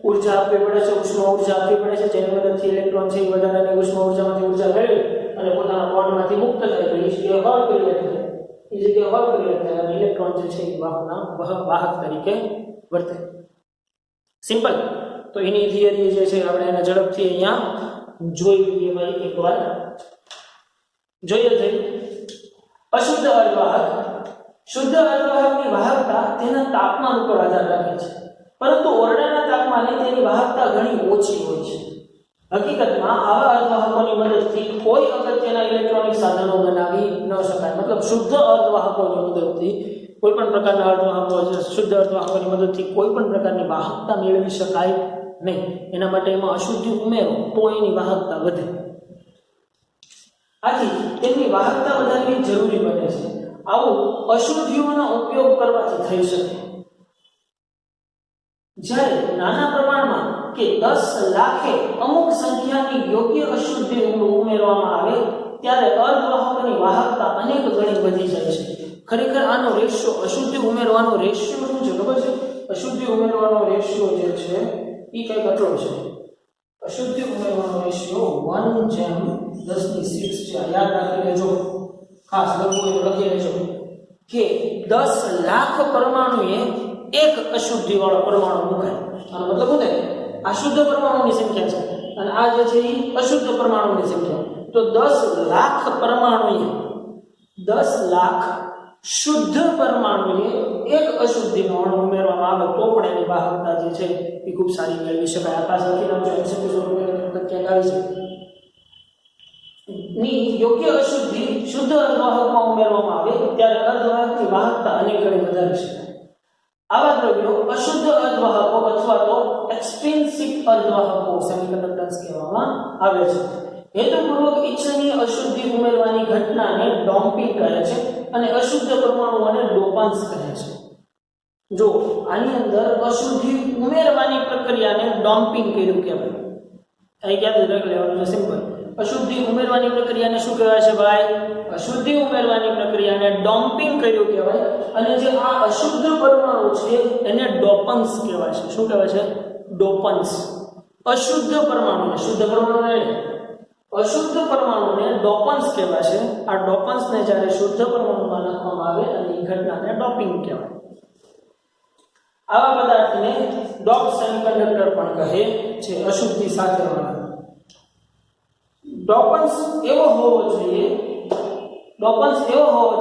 S1: ઉર્જા આપવી પડે છે, ઉષ્મા ઉર્જા આપવી પડે છે, જેની મદદથી ઇલેક્ટ્રોન છે એ વધારાની ઉષ્મા ઉર્જામાંથી ઉર્જા મેળવી અને પોતાના બોન્ડમાંથી મુક્ત થાય તો એ જગ્યાએ હોલ ક્રિએટ થાય અને ઇલેક્ટ્રોન જે છે એ વાહક તરીકે વર્તે. સિમ્પલ. તો એની થિયરી જે છે આપણે એને ઝડપથી અહીંયા જોઈ લઈએ. ભાઈ એકવાર જોઈએ. અશુદ્ધ અર્ધવાહક. શુદ્ધ અર્ધવાહકની વાહકતા તેના તાપમાન ઉપર આધાર રાખે છે, પરંતુ ઓરડાના તાપમાને તેની વાહકતા ઘણી ઓછી હોય છે. હકીકતમાં આવા અર્ધવાહકોની મદદથી કોઈ અગત્યના ઇલેક્ટ્રોનિક સાધનો બનાવી ન શકાય. મતલબ શુદ્ધ અર્ધવાહકોની મદદથી કોઈ પણ પ્રકારના અર્ધવાહકો શુદ્ધ અર્ધવાહકોની મદદથી કોઈ પણ પ્રકારની વાહકતા મેળવી શકાય નહીં. એના માટે એમાં અશુદ્ધિ ઉમેરો તો એની વાહકતા વધે. આથી તેમની વાહકતા વધારવી જરૂરી બને છે. આવું અશુદ્ધિઓનો ઉપયોગ કરવાથી થઈ શકે. જ્યારે નાના પ્રમાણમાં કે 10 લાખે અમુક સંખ્યાની યોગ્ય અશુદ્ધિ ઉમેરવામાં આવે ત્યારે અર્ધવાહકની વાહકતા અનેક ગણી વધી જાય છે. ખરેખર આનો રેશિયો, અશુદ્ધિ ઉમેરવાનો રેશિયો શું છે ખબર છે? અશુદ્ધિ ઉમેરવાનો રેશિયો જે છે એ કંઈક આટલો છે. અશુદ્ધિ ઉમેરવાનો રેશિયો 1:10⁶ છે. યાદ રાખી લેજો, ખાસ લખવું તો લખી લેજો કે 10 લાખ પરમાણુએ એક અશુદ્ધિ વાળો પરમાણુ મુકાય. આનો મતલબ શું થાય? આ શુદ્ધ પરમાણુની સંખ્યા છે અને આ જે છે એ અશુદ્ધ પરમાણુની સંખ્યા. તો 10 લાખ પરમાણુએ 10 લાખ શુદ્ધ પરમાણુએ એક અશુદ્ધિનો અણુ ઉમેરવામાં આવે તો પણ એની વાહકતા જે છે એ ખૂબ સારી મેળવી શકાય. આકાશ લખી નાખજો, MCQ સ્વરૂપે ક્યાંક આવી છે. ની યોગ્ય અશુદ્ધિ શુદ્ધ અર્ધવાહકમાં ઉમેરવામાં આવે ત્યારે અર્ધવાહકની વાહકતા અનેક ગણી વધારી શકાય. આવા દ્રવ્યો અશુદ્ધ અર્ધવાહકો અથવા તો એક્સટ્રિન્સિક અર્ધવાહકો સેમિકન્ડક્ટર્સ કહેવામાં આવે છે. હેતુપૂર્વક ઇચ્છનીય અશુદ્ધિ ઉમેરવાની ઘટનાને ડોપિંગ કહે છે અને અશુદ્ધ પરમાણુઓને ડોપાન્સ કહે છે. જો આની અંદર અશુદ્ધિ ઉમેરવાની પ્રક્રિયાને ડોપિંગ કર્યું કહેવાય. અહીં યાદ લેવાનું છે, સિમ્પલ. અશુદ્ધિ ઉમેરવાની પ્રક્રિયાને શું કહેવાય છે ભાઈ? અશુદ્ધિ ઉમેરવાની પ્રક્રિયાને ડોપિંગ કર્યું કહેવાય. અને જે આ અશુદ્ધ પરમાણુ છે એને ડોપન્સ કહેવાય છે. શું કહેવાય છે? ડોપન્સ. અશુદ્ધ પરમાણુને, શુદ્ધ પરમાણુને અશુદ્ધ પરમાણુને ડોપન્સ કહેવાય છે. આ ડોપન્સને જ્યારે શુદ્ધ પરમાણુમાં નાખવામાં આવે અને એ ઘટનાને ડોપિંગ કહેવાય. આવા પદાર્થને ડોપ સેમિકન્ડક્ટર પણ કહે છે, અશુદ્ધિ સાથે વાળા. ડોપન્સ એવો હોવો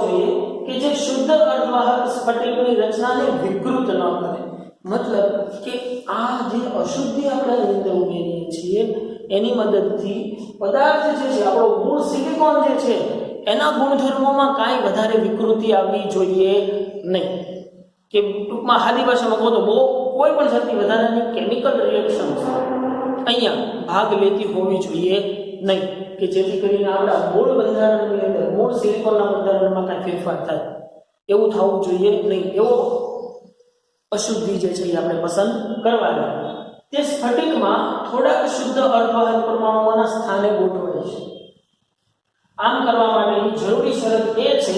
S1: જોઈએ કે જે શુદ્ધ અર્ધવાહક સ્ફટિકની રચનાને વિકૃત ન કરે. મતલબ કે આ જે અશુદ્ધિ આપણે અંદર ઉમેરીએ છીએ એની મદદથી પદાર્થ જે છે આપણો મૂળ સિલિકોન જે છે એના ગુણધર્મોમાં કાંઈ વધારે વિકૃતિ આવવી જોઈએ નહીં. કે ટૂંકમાં સાદી ભાષામાં કહો તો કોઈ પણ જાતની વધારાની કેમિકલ રિએક્શન્સ અહીંયા ભાગ લેતી હોવી જોઈએ નહીં, કે જેથી કરીને આપણા મૂળ બંધારણની અંદર મૂળ સિલિકોનના બંધારણમાં કાંઈ ફેરફાર થાય એવું થવું જોઈએ નહીં. એવો અશુદ્ધિ જે છે એ આપણે પસંદ કરવાની. તે સ્ફટિકમાં થોડાક શુદ્ધ અર્ધવાહક પરમાણુઓના સ્થાને ગોઠવાય છે. આમ કરવા માટેની જરૂરી શરત એ છે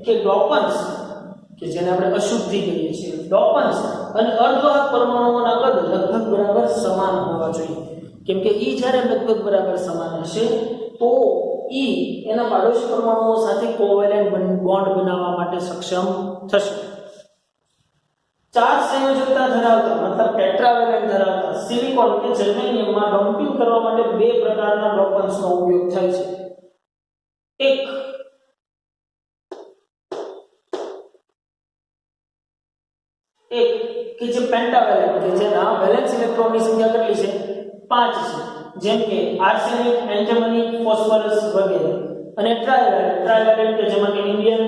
S1: કે ડોપન્સ, કે જેને આપણે અશુદ્ધિ કહીએ છીએ, ડોપન્સ અને અર્ધવાહક પરમાણુઓના કદ લગભગ બરાબર સમાન હોવા જોઈએ. કેમ કે ઈ જ્યારે લગભગ બરાબર સમાન હશે તો ઈ એના પાડોશી પરમાણુઓ સાથે કોવેલેન્ટ બોન્ડ બનાવવા માટે સક્ષમ થશે. ચાર સંયોજકતા ધરાવતા મતલબ ટેટ્રાવેલેન્ટ ધરાવતા સિલિકોન કે જર્મેનિયમમાં ડમ્પિંગ કરવા માટે બે પ્રકારના ડોપન્ટ્સનો ઉપયોગ થાય છે. એક કે જે પેન્ટાવેલેન્ટ, કે જેના વેલેન્સ ઇલેક્ટ્રોનની સંખ્યા કેટલી છે? 5 છે, જેમ કે આર્સેનિક, એન્ટિમની, ફોસ્ફરસ વગેરે. અને ટ્રાઇવેલેન્ટ કે જેમાં કે ઇન્ડિયમ,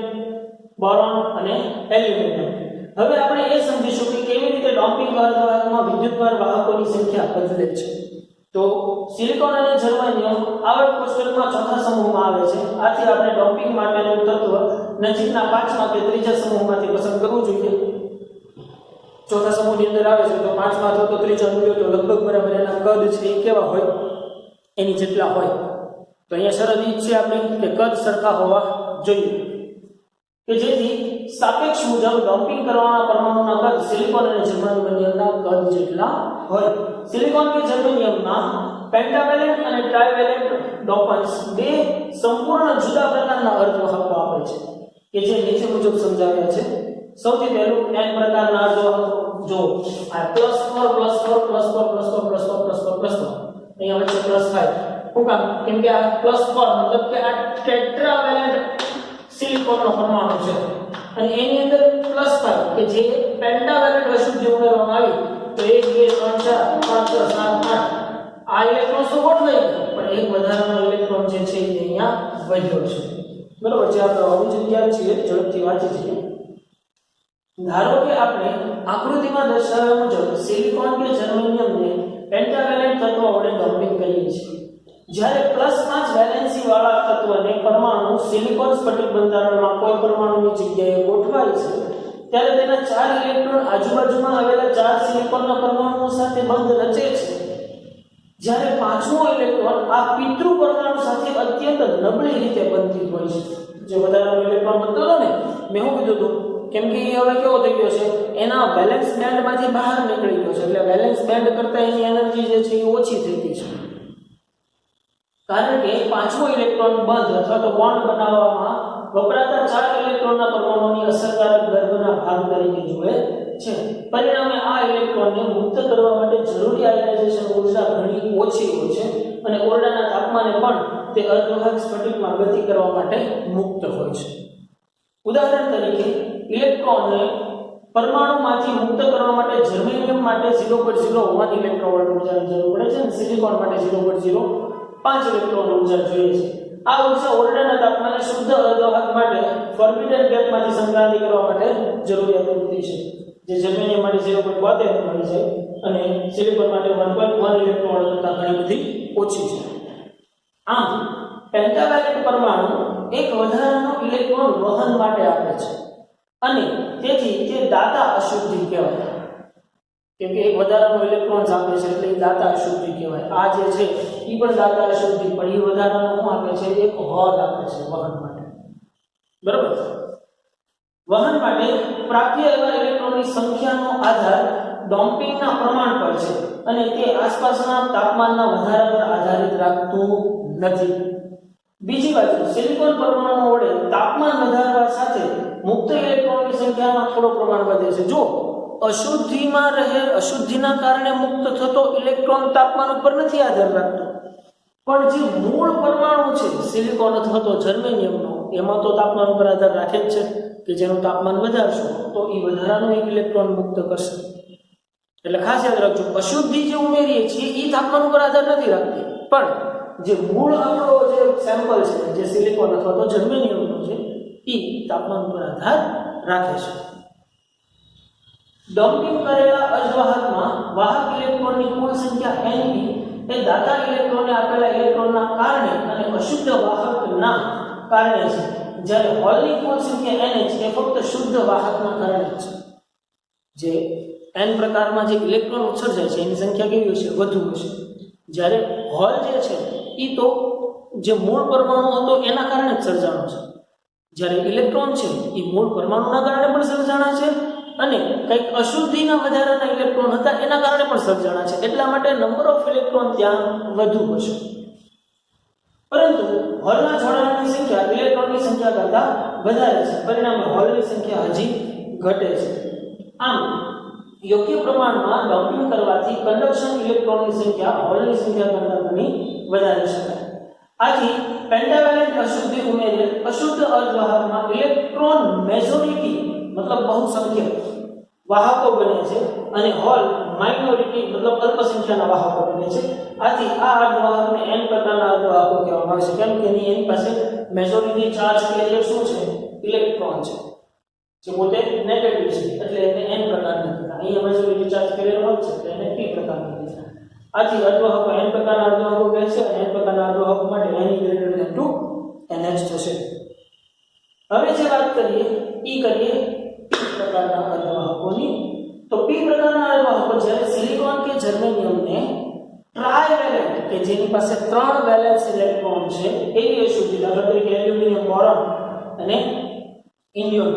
S1: બોરોન અને એલ્યુમિનિયમ. હવે આપણે એ સમજીશું કે કેવી રીતે ડોપિંગ અર્ધવાહકમાં વિદ્યુતભાર વાહકોની સંખ્યા બદલે છે. તો સિલિકોન અને જર્મેનિયમ આવર્ત કોષ્ટકમાં ચોથા સમૂહમાં આવે છે. આથી આપણે ડોપિંગ માટેનું તત્વ નજીકના પાંચમા કે ત્રીજા સમૂહમાંથી પસંદ કરવું જોઈએ. ચોથા સમૂહની અંદર આવે છે તો પાંચમા અથવા તો ત્રીજા મૂલ્યો તો લગભગ બરાબર એના કદ છે એ કેવા હોય એની જેટલા હોય. તો અહીંયા શરત એ છે આપણે કે કદ સરખા હોવા જોઈએ, કે જેથી સાપેક્ષ મુજબ ડમ્પિંગ કરવાના પરમાણુના કદ સિલિકોન અને જર્મેનિયમના કદ જેટલા હોય. સિલિકોન કે જર્મેનિયમમાં પેન્ટાવેલેન્ટ અને ટ્રાઇવેલેન્ટ ડોપન્ટ્સ બે સંપૂર્ણ જુદા પ્રકારના અર્ધવાહકો આપે છે, કે જે નીચે મુજબ સમજાવ્યા છે. સૌથી પહેલું n પ્રકારના અર્ધવાહકો. જો આ +4 અહીંયા વચ્ચે +5. શું કામ? કેમ કે આ +4 મતલબ કે આ ટેટ્રાવેલેન્ટ સિલિકોનનો પરમાણુ છે અને એની અંદર +5 કે જે પેન્ટાવેલેન્ટ અશુદ્ધિ ઉમેરવામાં આવી તો 1 2 3 4 5 6 7 8 આ ઇલેક્ટ્રોન તો ગોઠવાઈ ગયા, પણ એક વધારાનો ઇલેક્ટ્રોન જે છે એ અહીંયા વધ્યો છે. બરોબર છે. આપણે આવી જગ્યા છે ઝડપથી વાંચી છીએ. ધારો કે આપણે આકૃતિમાં દર્શાવ્યા મુજબ સિલિકોન કે જર્મેનિયમને પેન્ટાવેલેન્ટ તત્વ વડે ડમ્પિંગ કરીએ છીએ. જ્યારે +5 વેલેન્સી વાળા તત્વને પરમાણુ સિલિકોન સ્ફટિક બંધારણમાં કોઈ પરમાણુની જગ્યાએ ગોઠવાય છે ત્યારે તેના 4 ઇલેક્ટ્રોન આજુબાજુમાં આવેલા 4 સિલિકોનના પરમાણુઓ સાથે બંધ રચે છે. જ્યારે પાંચમો ઇલેક્ટ્રોન આ પિતૃ પરમાણુ સાથે અત્યંત નબળી રીતે બંધિત હોય છે. જે વધારાનો ઇલેક્ટ્રોન બનતો હતો ને, મેં શું કીધું હતું, કેમ કે એ હવે કેવો થઈ ગયો છે, એના વેલેન્સ બેન્ડમાંથી બહાર નીકળી ગયો છે. એટલે વેલેન્સ બેન્ડ કરતાં એની એનર્જી જે છે એ ઓછી થઈ ગઈ છે. કારણ કે પાંચમો ઇલેક્ટ્રોન બંધ અથવા તો બોન્ડ બનાવવામાં વપરાતા 4 ઇલેક્ટ્રોનના પરમાણુની અસરકારક ગર્ભના ભાગ તરીકે જુએ છે. પરિણામે આ ઇલેક્ટ્રોનને મુક્ત કરવા માટે જરૂરી આયનાઇઝેશન ઊર્જા ઘણી ઓછી હોય છે અને ઓરડાના તાપમાને પણ તે અર્ધવાહક સ્ફટિકમાં ગતિ કરવા માટે મુક્ત હોય છે. ઉદાહરણ તરીકે ઇલેક્ટ્રોનને પરમાણુમાંથી મુક્ત કરવા માટે જર્મેનિયમ માટે 0.01 ઇલેક્ટ્રોન ઊર્જાની જરૂર પડે છે અને સિલિકોન માટે 0.05 ઇલેક્ટ્રોન ઊર્જા જોઈએ છે. આ ઊર્જા ઓરડાના તાપમાને શુદ્ધ અર્ધવાહક માટે ફોર્બિડન ગેપમાંથી સંક્રાંતિ કરવા માટે જરૂરિયાત પૂરતી છે. જે જર્મેનિયમ માટે 0.72 મળી જાય અને સિલિકોન માટે 1.1 ઇલેક્ટ્રોન કરતાં ઘણી બધી ઓછી છે. આમ પેન્ટાવેલેન્ટ પરમાણુ એક વધારાનો ઇલેક્ટ્રોન વહન માટે આપે છે અને તેથી તે દાતા અશુદ્ધિ કહેવાય. કેમ કે એક વધારાનો ઇલેક્ટ્રોન્સ આપે છે એટલે એ દાતા અશુદ્ધિ કહેવાય. આ જે છે એ પણ દાતા અશુદ્ધિ, પણ એ વધારાનો શું આપે છે? એક હોલ આપે છે વહન માટે. બરાબર. વહન માટે પ્રાપ્ય એવા ઇલેક્ટ્રોનની સંખ્યાનો આધાર ડોપિંગના પ્રમાણ પર છે અને તે આસપાસના તાપમાનના વધારા પર આધારિત રાખતું નથી. બીજી બાજુ સિલિકોન પરમાણુઓ વડે તાપમાન વધારવા સાથે મુક્ત ઇલેક્ટ્રોનની સંખ્યામાં થોડો પ્રમાણ વધે છે. જો અશુદ્ધિના કારણે મુક્ત થતો ઇલેક્ટ્રોન તાપમાન ઉપર નથી આધાર રાખતો, પણ જે મૂળ પરમાણુ છે સિલિકોન અથવા તો જર્મેનિયમનો, એમાં તો તાપમાન ઉપર આધાર રાખે જ છે કે જેનું તાપમાન વધારશો તો એ વધારાનો એક ઇલેક્ટ્રોન મુક્ત કરશે. એટલે ખાસ યાદ રાખજો, અશુદ્ધિ જે ઉમેરીએ છીએ એ તાપમાન ઉપર આધાર નથી રાખતી, પણ જે મૂળ આપણો જે સેમ્પલ છે જે સિલિકોન અથવા તો જર્મેનિયમનો છે એ તાપમાન ઉપર આધાર રાખે છે. ડમ્પિંગ કરેલા અર્ધવાહકમાં વાહક ઇલેક્ટ્રોનની કુલ સંખ્યા Np એ દાતા ઇલેક્ટ્રોનને આપેલા ઇલેક્ટ્રોનના કારણે અને અશુદ્ધ વાહકના કારણે છે, જ્યારે હોલની કુલ સંખ્યા Nh એ ફક્ત શુદ્ધ વાહકના કારણે છે. જે n પ્રકારમાં જે ઇલેક્ટ્રોન ઉત્સર્જાય છે એની સંખ્યા કેવી હશે? વધુ હશે. જ્યારે હોલ જે છે એ તો જે મૂળ પરમાણુ હતો એના કારણે જ સર્જાણો છે. જ્યારે ઇલેક્ટ્રોન છે એ મૂળ પરમાણુના કારણે પણ સર્જાણા છે અને કંઈક અશુદ્ધિના વધારાના ઇલેક્ટ્રોન હતા એના કારણે પણ સર્જાણા છે. એટલા માટે નંબર ઓફ ઇલેક્ટ્રોન ત્યાં વધુ હશે. પરંતુ હોલના જોડાણની સંખ્યા ઇલેક્ટ્રોનની સંખ્યા કરતાં વધારે છે, પરિણામે હોલની સંખ્યા હજી ઘટે છે. આમ યોગ્ય પ્રમાણમાં ડમ્પિંગ કરવાથી કન્ડક્શન ઇલેક્ટ્રોનની સંખ્યા હોલની સંખ્યા કરતાં ઘણી વધારી શકાય. આથી પેન્ટાવેલેન્ટ અશુદ્ધિ ઉમેરેલ અશુદ્ધ અર્ધવાહકમાં ઇલેક્ટ્રોન મેજોરિટી મતલબ બહુસંખ્યક વાહકો બને છે અને હોલ માઇનોરિટી મતલબ અલ્પસંખ્યાના વાહકો બને છે. આથી આ અર્ધવાહકને n પ્રકારના અર્ધવાહકો કહેવામાં આવે છે, કેમ કે એની પાસે મેજોરિટી ચાર્જ કેરિયર શું છે? ઇલેક્ટ્રોન છે, જે પોતે નેગેટિવ છે, એટલે એને n પ્રકારના કહેવાય. અહીંયા મેજોરિટી ચાર્જ કેરિયર હોય છે એટલે એને p પ્રકારના કહેવાય. આથી અર્ધવાહકો n પ્રકારના અર્ધવાહકો કહે છે અને n પ્રકારના અર્ધવાહકો માટે n > nh થશે. હવે જે વાત કરીએ p પ્રકારના અર્ધવાહકોની, તો p પ્રકારના અર્ધવાહકો જ્યારે સિલિકોન કે જર્મેનિયમને ટ્રાઇવેલેન્ટ કે જેની પાસે 3 વેલેન્સ ઇલેક્ટ્રોન છે એવી અશુદ્ધિ, દાખલા તરીકે એલ્યુમિનિયમ બોરોન અને ઇન્ડિયમ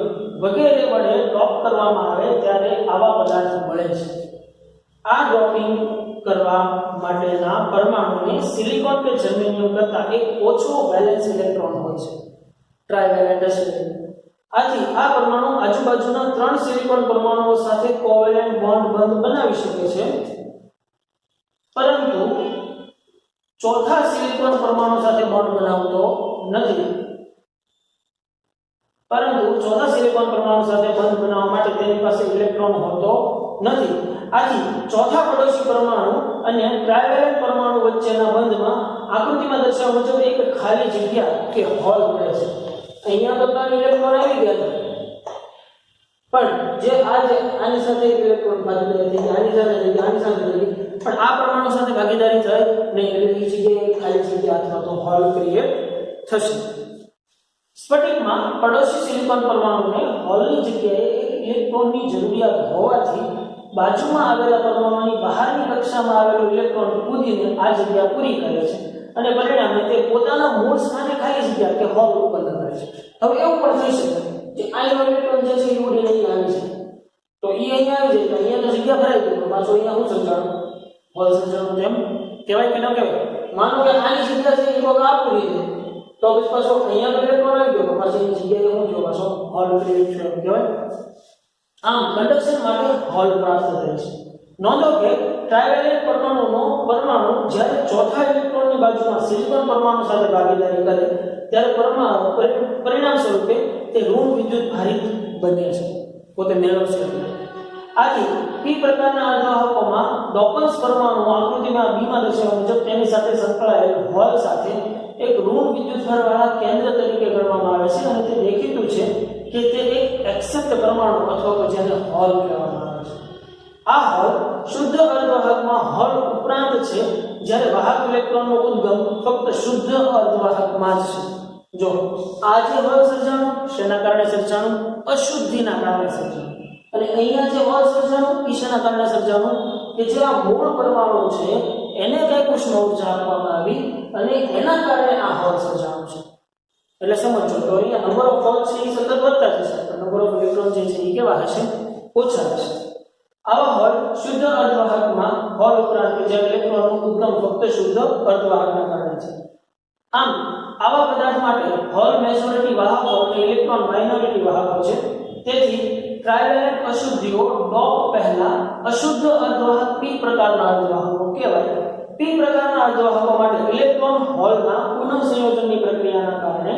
S1: વગેરે વડે ડોપ કરવામાં આવે ત્યારે આવા પદાર્થ મળે છે. આ ડોપિંગ કરવા માટેના પરમાણુને સિલિકોન કે જર્મેનિયમ કરતાં એક ઓછો વેલેન્સ ઇલેક્ટ્રોન હોય છે, ટ્રાઇવેલેન્ટ હશે. આથી આ પરમાણુ આજુબાજુના 3 સિલિકોન પરમાણુઓ સાથે કોવેલેન્ટ બોન્ડ બંધ બનાવી શકે છે, પરંતુ ચોથા સિલિકોન પરમાણુ સાથે બોન્ડ બનાવતો નથી. બનાવવા માટે તેની પાસે ઇલેક્ટ્રોન હોતો નથી. આથી ચોથા પડોશી પરમાણુ અને ટ્રાઇવેલેન્ટ પરમાણુ વચ્ચેના બંધમાં આકૃતિમાં દર્શાવ્યા મુજબ એક ખાલી જગ્યા કે હોલ મળે છે. અહીંયા તો 3 ઇલેક્ટ્રોન આવી ગયા છે, પણ જે આની સાથે ઇલેક્ટ્રોન ભાગીદારી થઈ, આની સાથે થઈ, આની સાથે થઈ, પણ આ પરમાણુ સાથે ભાગીદારી થઈ નહીં, એટલે એ જગ્યાએ ખાલી જગ્યા અથવા તો હોલ ક્રિએટ થશે. સ્ફટિકમાં પડોશી સિલિકોન પરમાણુને હોલની જગ્યાએ એક ઇલેક્ટ્રોનની જરૂરિયાત હોવાથી બાજુમાં આવેલા પરમાણુની બહારની કક્ષામાં આવેલો ઇલેક્ટ્રોન કૂદીને આ જગ્યા પૂરી કરે છે અને પરિણામે તે પોતાના મૂળ સ્થાને ખાલી જગ્યા કે હોલ ઉત્પન્ન કરે છે. હવે એવું પણ થઈ શકે કે આનો ઇલેક્ટ્રોન જે છે એ ઉડીને અહીં આવી છે, તો એ અહીંયા આવી જાય તો અહીંયા તો જગ્યા ભરાઈ ગઈ, પાછો અહીંયા હું સર્જાણું હોલ સર્જાણું તેમ કહેવાય કે ન કહેવાય? માનો કે આની જગ્યા છે એ આ પૂરી છે, તો પછી પાછો અહીંયા ઇલેક્ટ્રોન આવી ગયો, પાછી એની જગ્યાએ હું થયો, પાછો હોલ ક્રિએટ થયો કહેવાય. આમ કન્ડક્શન માટે હોલ પ્રાપ્ત થાય છે. નોંધો કે ટ્રાઇવેલેન્ટ પરમાણુ જ્યારે ચોથા ઇલેક્ટ્રોનની બાજુમાં સિલિકોન પરમાણુ સાથે ભાગીદારી કરે ત્યારે પરિણામ સ્વરૂપે તે ઋણ વિદ્યુત ભારિત બને છે, પોતે મેળવશે. આથી p પ્રકારના અર્ધવાહકોમાં ડોપન્સ પરમાણુ આકૃતિમાં b માં દર્શાવ્યા મુજબ તેની સાથે સંકળાયેલ હોલ સાથે એક ઋણ વિદ્યુતભારવાળા કેન્દ્ર તરીકે ગણવામાં આવે છે અને તે દેખીતું છે કે તે એક એક્સેપ્ટ પરમાણુ અથવા તો જેને હોલ કહેવામાં આવે છે. આ હોલ શુદ્ધ અર્ધવાહકમાં હોલ ઉપરાંત છે, જ્યારે વાહક ઇલેક્ટ્રોનનો ઉદ્ગમ ફક્ત શુદ્ધ અર્ધવાહકમાં જ છે. જો આ જે હોલ સર્જાણું શેના કારણે સર્જાણું? અશુદ્ધિના કારણે સર્જાણું. અને અહીંયા જે હોલ સર્જાણું ઈશાના કારણે સર્જાણું કે જે આ મૂળ પરમાણુ છે એને કઈ ઉષ્મા ઊર્જા આપવામાં આવી અને એના કારણે આ હોલ સર્જાણું છે. એટલે સમજો તો અહીંયા નંબર ઓફ હોલ છે એ સતત વધતા જશે, પણ નંબર ઓફ ઇલેક્ટ્રોન જે છે એ કેવા હશે? ઓછા હશે. આવા હોલ શુદ્ધ અર્ધવાહકમાં હોલ ઉપરાંત કે જ્યાં ઇલેક્ટ્રોનનું ઉદ્ગમ ફક્ત શુદ્ધ અર્ધવાહકના કારણે છે. આમ આવા પદાર્થ માટે હોલ મેજોરિટી વાહકો અને ઇલેક્ટ્રોન માઇનોરિટી વાહકો છે. તેથી ટ્રાઇવેલેન્ટ અશુદ્ધિઓ ડોપ પહેલા અશુદ્ધ અર્ધવાહક p પ્રકારના અર્ધવાહકો કહેવાય પી પ્રકારના અર્ધવાહકો માટે ઇલેક્ટ્રોન હોલના પુનઃસંયોજનની પ્રક્રિયાના કારણે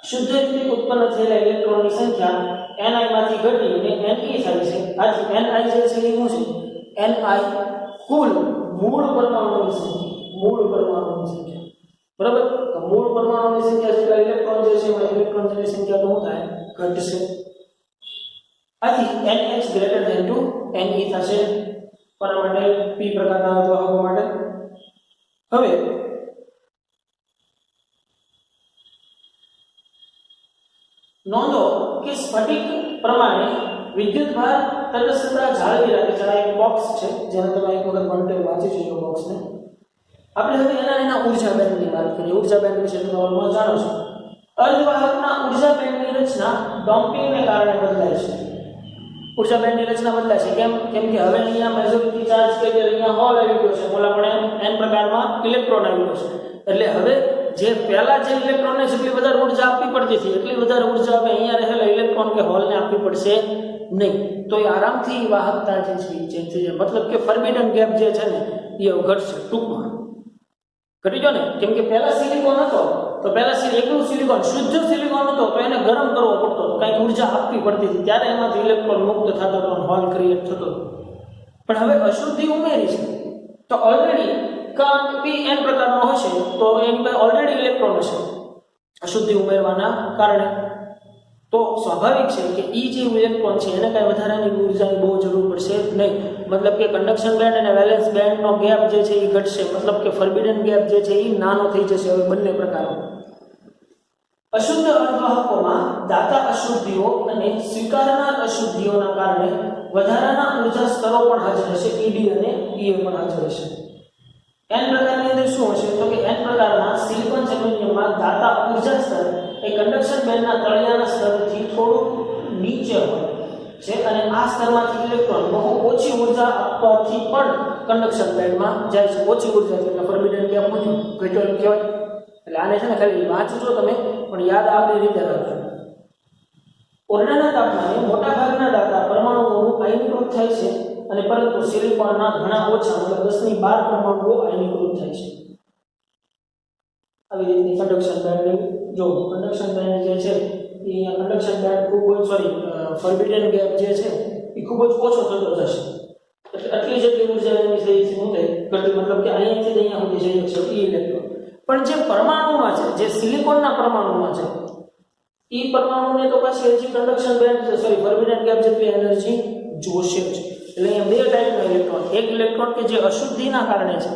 S1: શુદ્ધ રીતે ઉત્પન્ન થયેલા ઇલેક્ટ્રોનની સંખ્યા ni માંથી ઘટીને ne થાય છે. આથી ni જે છે એ શું છે? ni કુલ મૂળ પરમાણુની સંખ્યા. બરાબર? તો મૂળ પરમાણુની સંખ્યા જેટલા ઇલેક્ટ્રોન જે છે એમાં ઇલેક્ટ્રોનની સંખ્યા તો શું થાય? ઘટશે. આથી NH greater than to Ne થશે. કોના માટે? p પ્રકારના અર્ધવાહકો માટે. હવે નોંધો કે સ્ફટિક પ્રમાણે વિદ્યુતભાર તટસ્થતા જાળવી રાખે છે. આ એક બોક્સ છે જેને તમે એક વખત મોનિટર વાંચી જોજો બોક્સને. આપણે હવે એના ઊર્જા બેન્ડની વાત કરીએ. ઊર્જા બેન્ડ વિશે તમે ઓલમોસ્ટ જાણો છો. અર્ધવાહકના ઊર્જા બેન્ડની રચના ડોપિંગને કારણે બદલાય છે. ઊર્જા બેન્ડની રચના બદલાય છે. કેમ કે હવે અહીંયા મેજોરિટી ચાર્જ કેરિયર અહીંયા હોલ આવી ગયો છે. ઓલા પણ n પ્રકારમાં ઇલેક્ટ્રોન આવી ગયો છે. એટલે હવે જે પહેલા જે ઇલેક્ટ્રોનને જેટલી વધારે ઊર્જા આપવી પડતી હતી એટલી વધારે ઊર્જા હવે અહીંયા રહેલા ઇલેક્ટ્રોન કે હોલને આપવી પડશે નહીં. તો એ આરામથી વાહકતા જે છે એ ચેન્જ થઈ જાય. મતલબ કે ફોરબિડન ગેપ જે છે ને એ ઘટશે. ટૂંકમાં ઘટી ગયો ને. કેમ કે પહેલા સિલિકોન હતો તો પહેલા એકલું સિલિકોન શુદ્ધ સિલિકોન હતો તો એને ગરમ કરવો પડતો હતો, કંઈક ઊર્જા આપવી પડતી હતી, ત્યારે એમાંથી ઇલેક્ટ્રોન મુક્ત થતો હતો, હોલ ક્રિએટ થતો હતો. પણ હવે અશુદ્ધિ ઉમેરી છે તો ઓલરેડી n પ્રકારનો હશે તો એની પાસે ઓલરેડી ઇલેક્ટ્રોન હશે અશુદ્ધિ ઉમેરવાના કારણે. તો સ્વાભાવિક છે કે ઈ જે ઇલેક્ટ્રોન છે એને કાંઈ વધારાની ઊર્જાની બહુ જરૂર પડશે નહીં. મતલબ કે કન્ડક્શન બેન્ડ અને વેલેન્સ બેન્ડનો ગેપ જે છે એ ઘટશે. મતલબ કે ફોરબિડન ગેપ જે છે એ નાનો થઈ જશે હવે બંને પ્રકારો. અશુદ્ધ અર્ધવાહકોમાં દાતા અશુદ્ધિઓ અને સ્વીકારનાર અશુદ્ધિઓના કારણે વધારાના ઊર્જા સ્તરો પણ હાજર હશે. Ed અને Ea પણ હાજર હશે. n પ્રકારની અંદર શું હશે? તો કે n પ્રકારના સિલિકોન જર્મેનિયમમાં દાતા ઊર્જા સ્તર એ કન્ડક્શન બેન્ડના તળિયાના સ્તરથી થોડું નીચે હોય છે અને આ સ્તરમાંથી ઇલેક્ટ્રોન બહુ ઓછી ઊર્જા આપવાથી પણ કન્ડક્શન બેન્ડમાં જાય છે. ઓછી ઊર્જા એટલે ફોરબિડન ગેપ ઘટ્યો એમ કહેવાય. એટલે આને છે ને ખાલી વાંચજો તમે, પણ યાદ આપણી રીતે રાખજો. ઓરડાના તાપમાને મોટાભાગના દાતા પરમાણુઓનું આયનીકૃત થાય છે અને પરંતુ સિલિકોનના ઘણા ઓછા મતલબ 10^12 પરમાણુઓ આયનીકૃત થાય છે. આવી રીતે કન્ડક્શન બેન્ડ જો કન્ડક્શન બેન્ડ જે છે એ કન્ડક્શન બેન્ડ ખૂબ ફોરબિડન ગેપ જે છે એ ખૂબ જ ઓછો થતો જશે. એટલે આટલી જેટલી ઊર્જા એની થઈ શું થાય ઘટી. મતલબ કે અહીંયાથી અહીંયા સુધી જઈ શકશે એ ઇલેક્ટ્રોન. પણ જે પરમાણુમાં છે, જે સિલિકોનના પરમાણુમાં છે એ પરમાણુને તો પાછી હજી કન્ડક્શન બેન્ડ ફોરબિડન ગેપ જેટલી એનર્જી જોશે જ. એટલે અહીંયા બે ટાઈપના ઇલેક્ટ્રોન. એક ઇલેક્ટ્રોન કે જે અશુદ્ધિના કારણે છે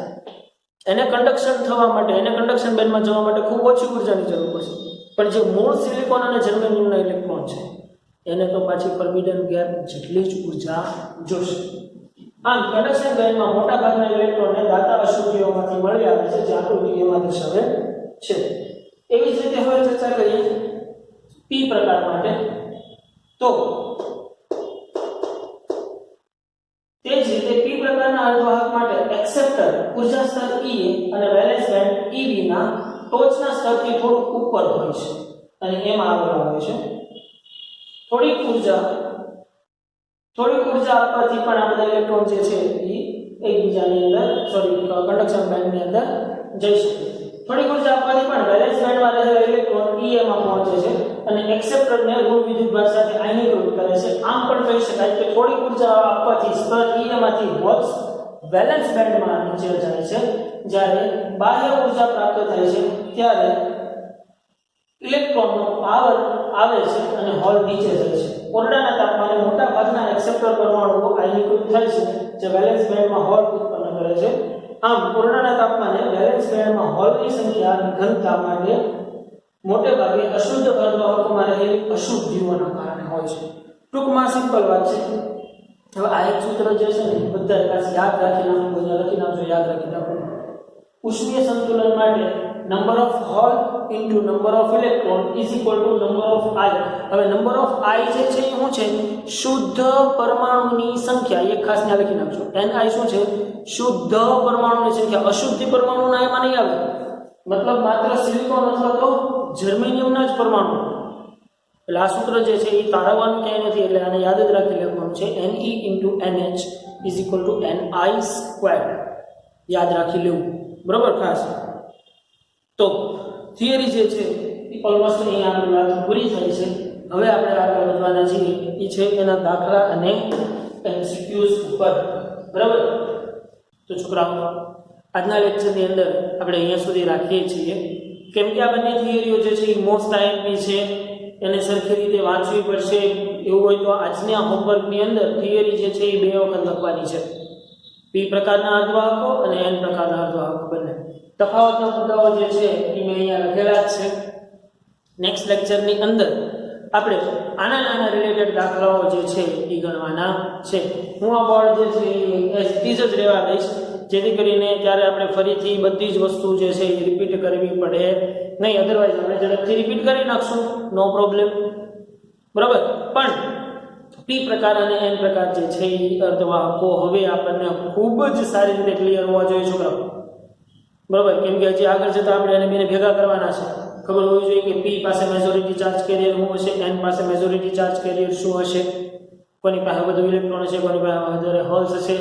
S1: એને કન્ડક્શન થવા માટે, એને કન્ડક્શન બેન્ડમાં જવા માટે ખૂબ ઓછી ઊર્જાની જરૂર પડશે. પણ જે મૂળ સિલિકોન અને જર્મેનિયમના ઇલેક્ટ્રોન છે એને તો પાછી ફોરબિડન ગેપ જેટલી જ ઊર્જા જોશે. આમ કન્ડક્શન બેન્ડમાં મોટાભાગના ઇલેક્ટ્રોનને દાતા અશુદ્ધિઓમાંથી મળી આવે છે, જે આકૃતિ એમાં દર્શાવે છે. એવી જ રીતે હવે ચર્ચા કરીએ પી પ્રકાર માટે. તો તે જ રીતે પી પ્રકારના અર્ધવાહક માટે એક્સેપ્ટર ઊર્જા સ્તર Ea અને વેલેન્સ બેન્ડ Ev ના ટોચના સ્તરથી થોડું ઉપર હોય છે અને એમાં આગળ આવે છે. થોડીક ઊર્જા આપવાથી પણ આ બધા ઇલેક્ટ્રોન જે છે એ એકબીજાની અંદર કન્ડક્શન બેન્ડની અંદર જઈ શકે. થોડીક ઊર્જા આપવાથી પણ વેલેન્સ બેન્ડમાં રહેલા ઇલેક્ટ્રોન Ea માં પહોંચે છે અને એક્સેપ્ટરને ઋણ વિદ્યુતભાર સાથે આયનીકૃત કરે છે. આમ પણ કહી શકાય કે થોડીક ઊર્જા આપવાથી સ્તર Ea માંથી હોલ્સ વેલેન્સ બેન્ડમાં નીચે જાય છે. જ્યારે બાહ્ય ઊર્જા પ્રાપ્ત થાય છે ત્યારે ઇલેક્ટ્રોનનો પાવર આવે છે અને હોલ નીચે જાય છે. ઓરડાના તાપમાને મોટા ભાગના એક્સેપ્ટર પરમાણુઓ આયનીકૃત થાય છે, જે વેલેન્સ બેન્ડમાં હોલ ઉત્પન્ન કરે છે. આમ ઓરડાના તાપમાને વેલેન્સ બેન્ડમાં હોલની સંખ્યા ઘનતા માટે મોટે ભાગે અશુદ્ધ અર્ધવાહકોમાં રહેલી અશુદ્ધિઓના કારણે હોય છે. ટૂંકમાં સિમ્પલ વાત છે. હવે આ એક સૂત્ર જે છે ને બધા ખાસ યાદ રાખી નાખો, લખી નાખજો, યાદ રાખી નાખો. ઉષ્મીય સંતુલન માટે number of hole into number of electron is equal to number of I. હવે નંબર ઓફ I જે છે એ શું છે? શુદ્ધ પરમાણુની સંખ્યા. એક ખાસ ત્યાં લખી નાખજો. Ni શું છે? શુદ્ધ પરમાણુની સંખ્યા. અશુદ્ધ પરમાણુના એમાં નહીં આવે. મતલબ માત્ર સિલિકોન અથવા તો જર્મેનિયમના જ પરમાણુ. એટલે આ સૂત્ર જે છે એ તારવવાનું ક્યાંય નથી, એટલે આને યાદ જ રાખી લેવાનું છે. Ne into NH is equal to Ni squared. યાદ રાખી લેવું, બરાબર ખાસ. તો થિયરી જે છે એ ઓલમોસ્ટ અહીંયા આપણી વાત પૂરી થાય છે. હવે આપણે આગળ વધવાના છીએ એ છે એના દાખલા અને MCQs ઉપર, બરાબર. તો છોકરાઓ આજના લેક્ચરની અંદર આપણે અહીંયા સુધી રાખીએ છીએ, કેમ કે આ બંને થિયરીઓ જે છે એ મોસ્ટ આઈએમપી છે, એને સરખી રીતે વાંચવી પડશે. એવું હોય તો આજની આ હોમવર્કની અંદર થિયરી જે છે એ 2 વખત લખવાની છે, P પ્રકારના અર્ધવાહકો અને N પ્રકારના અર્ધવાહકો બંને. તફાવતના મુદ્દાઓ જે છે એ મેં અહીંયા લખેલા જ છે. નેક્સ્ટ લેક્ચરની અંદર આપણે આના નાના રિલેટેડ દાખલાઓ જે છે એ ગણવાના છે. હું આ બોર્ડ જે છે એ એઝ જ રહેવા દઈશ, જેથી કરીને ત્યારે આપણે ફરીથી બધી જ વસ્તુ જે છે એ રિપીટ કરવી પડે નહીં. અધરવાઇઝ આપણે ઝડપથી રિપીટ કરી નાખશું, નો પ્રોબ્લેમ, બરાબર. પણ P પ્રકાર અને N પ્રકાર જે છે એ અર્ધવાહકો હવે આપણને ખૂબ જ સારી રીતે ક્લિયર હોવા જોઈએ છોકરાઓ, બરાબર. કેમ કે હજી આગળ જતા આપણે એને બેને ભેગા કરવાના છે. ખબર હોવી જોઈએ કે P પાસે મેજોરિટી ચાર્જ કેરિયર શું હશે, N પાસે મેજોરિટી ચાર્જ કેરિયર શું હશે, કોની પાસે વધુ ઇલેક્ટ્રોન હશે, કોની પાસે વધારે હોલ્સ હશે,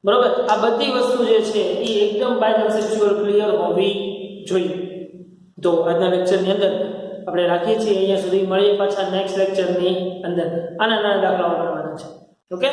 S1: બરાબર. આ બધી વસ્તુ જે છે એ એકદમ બાય કન્સેપ્ચ્યુઅલ ક્લિયર હોવી જોઈએ. તો આજના લેક્ચરની અંદર આપણે રાખીએ છીએ અહીંયા સુધી. મળીએ પાછા નેક્સ્ટ લેક્ચરની અંદર. આના નાના દાખલાઓ ગણવાના છે. ઓકે.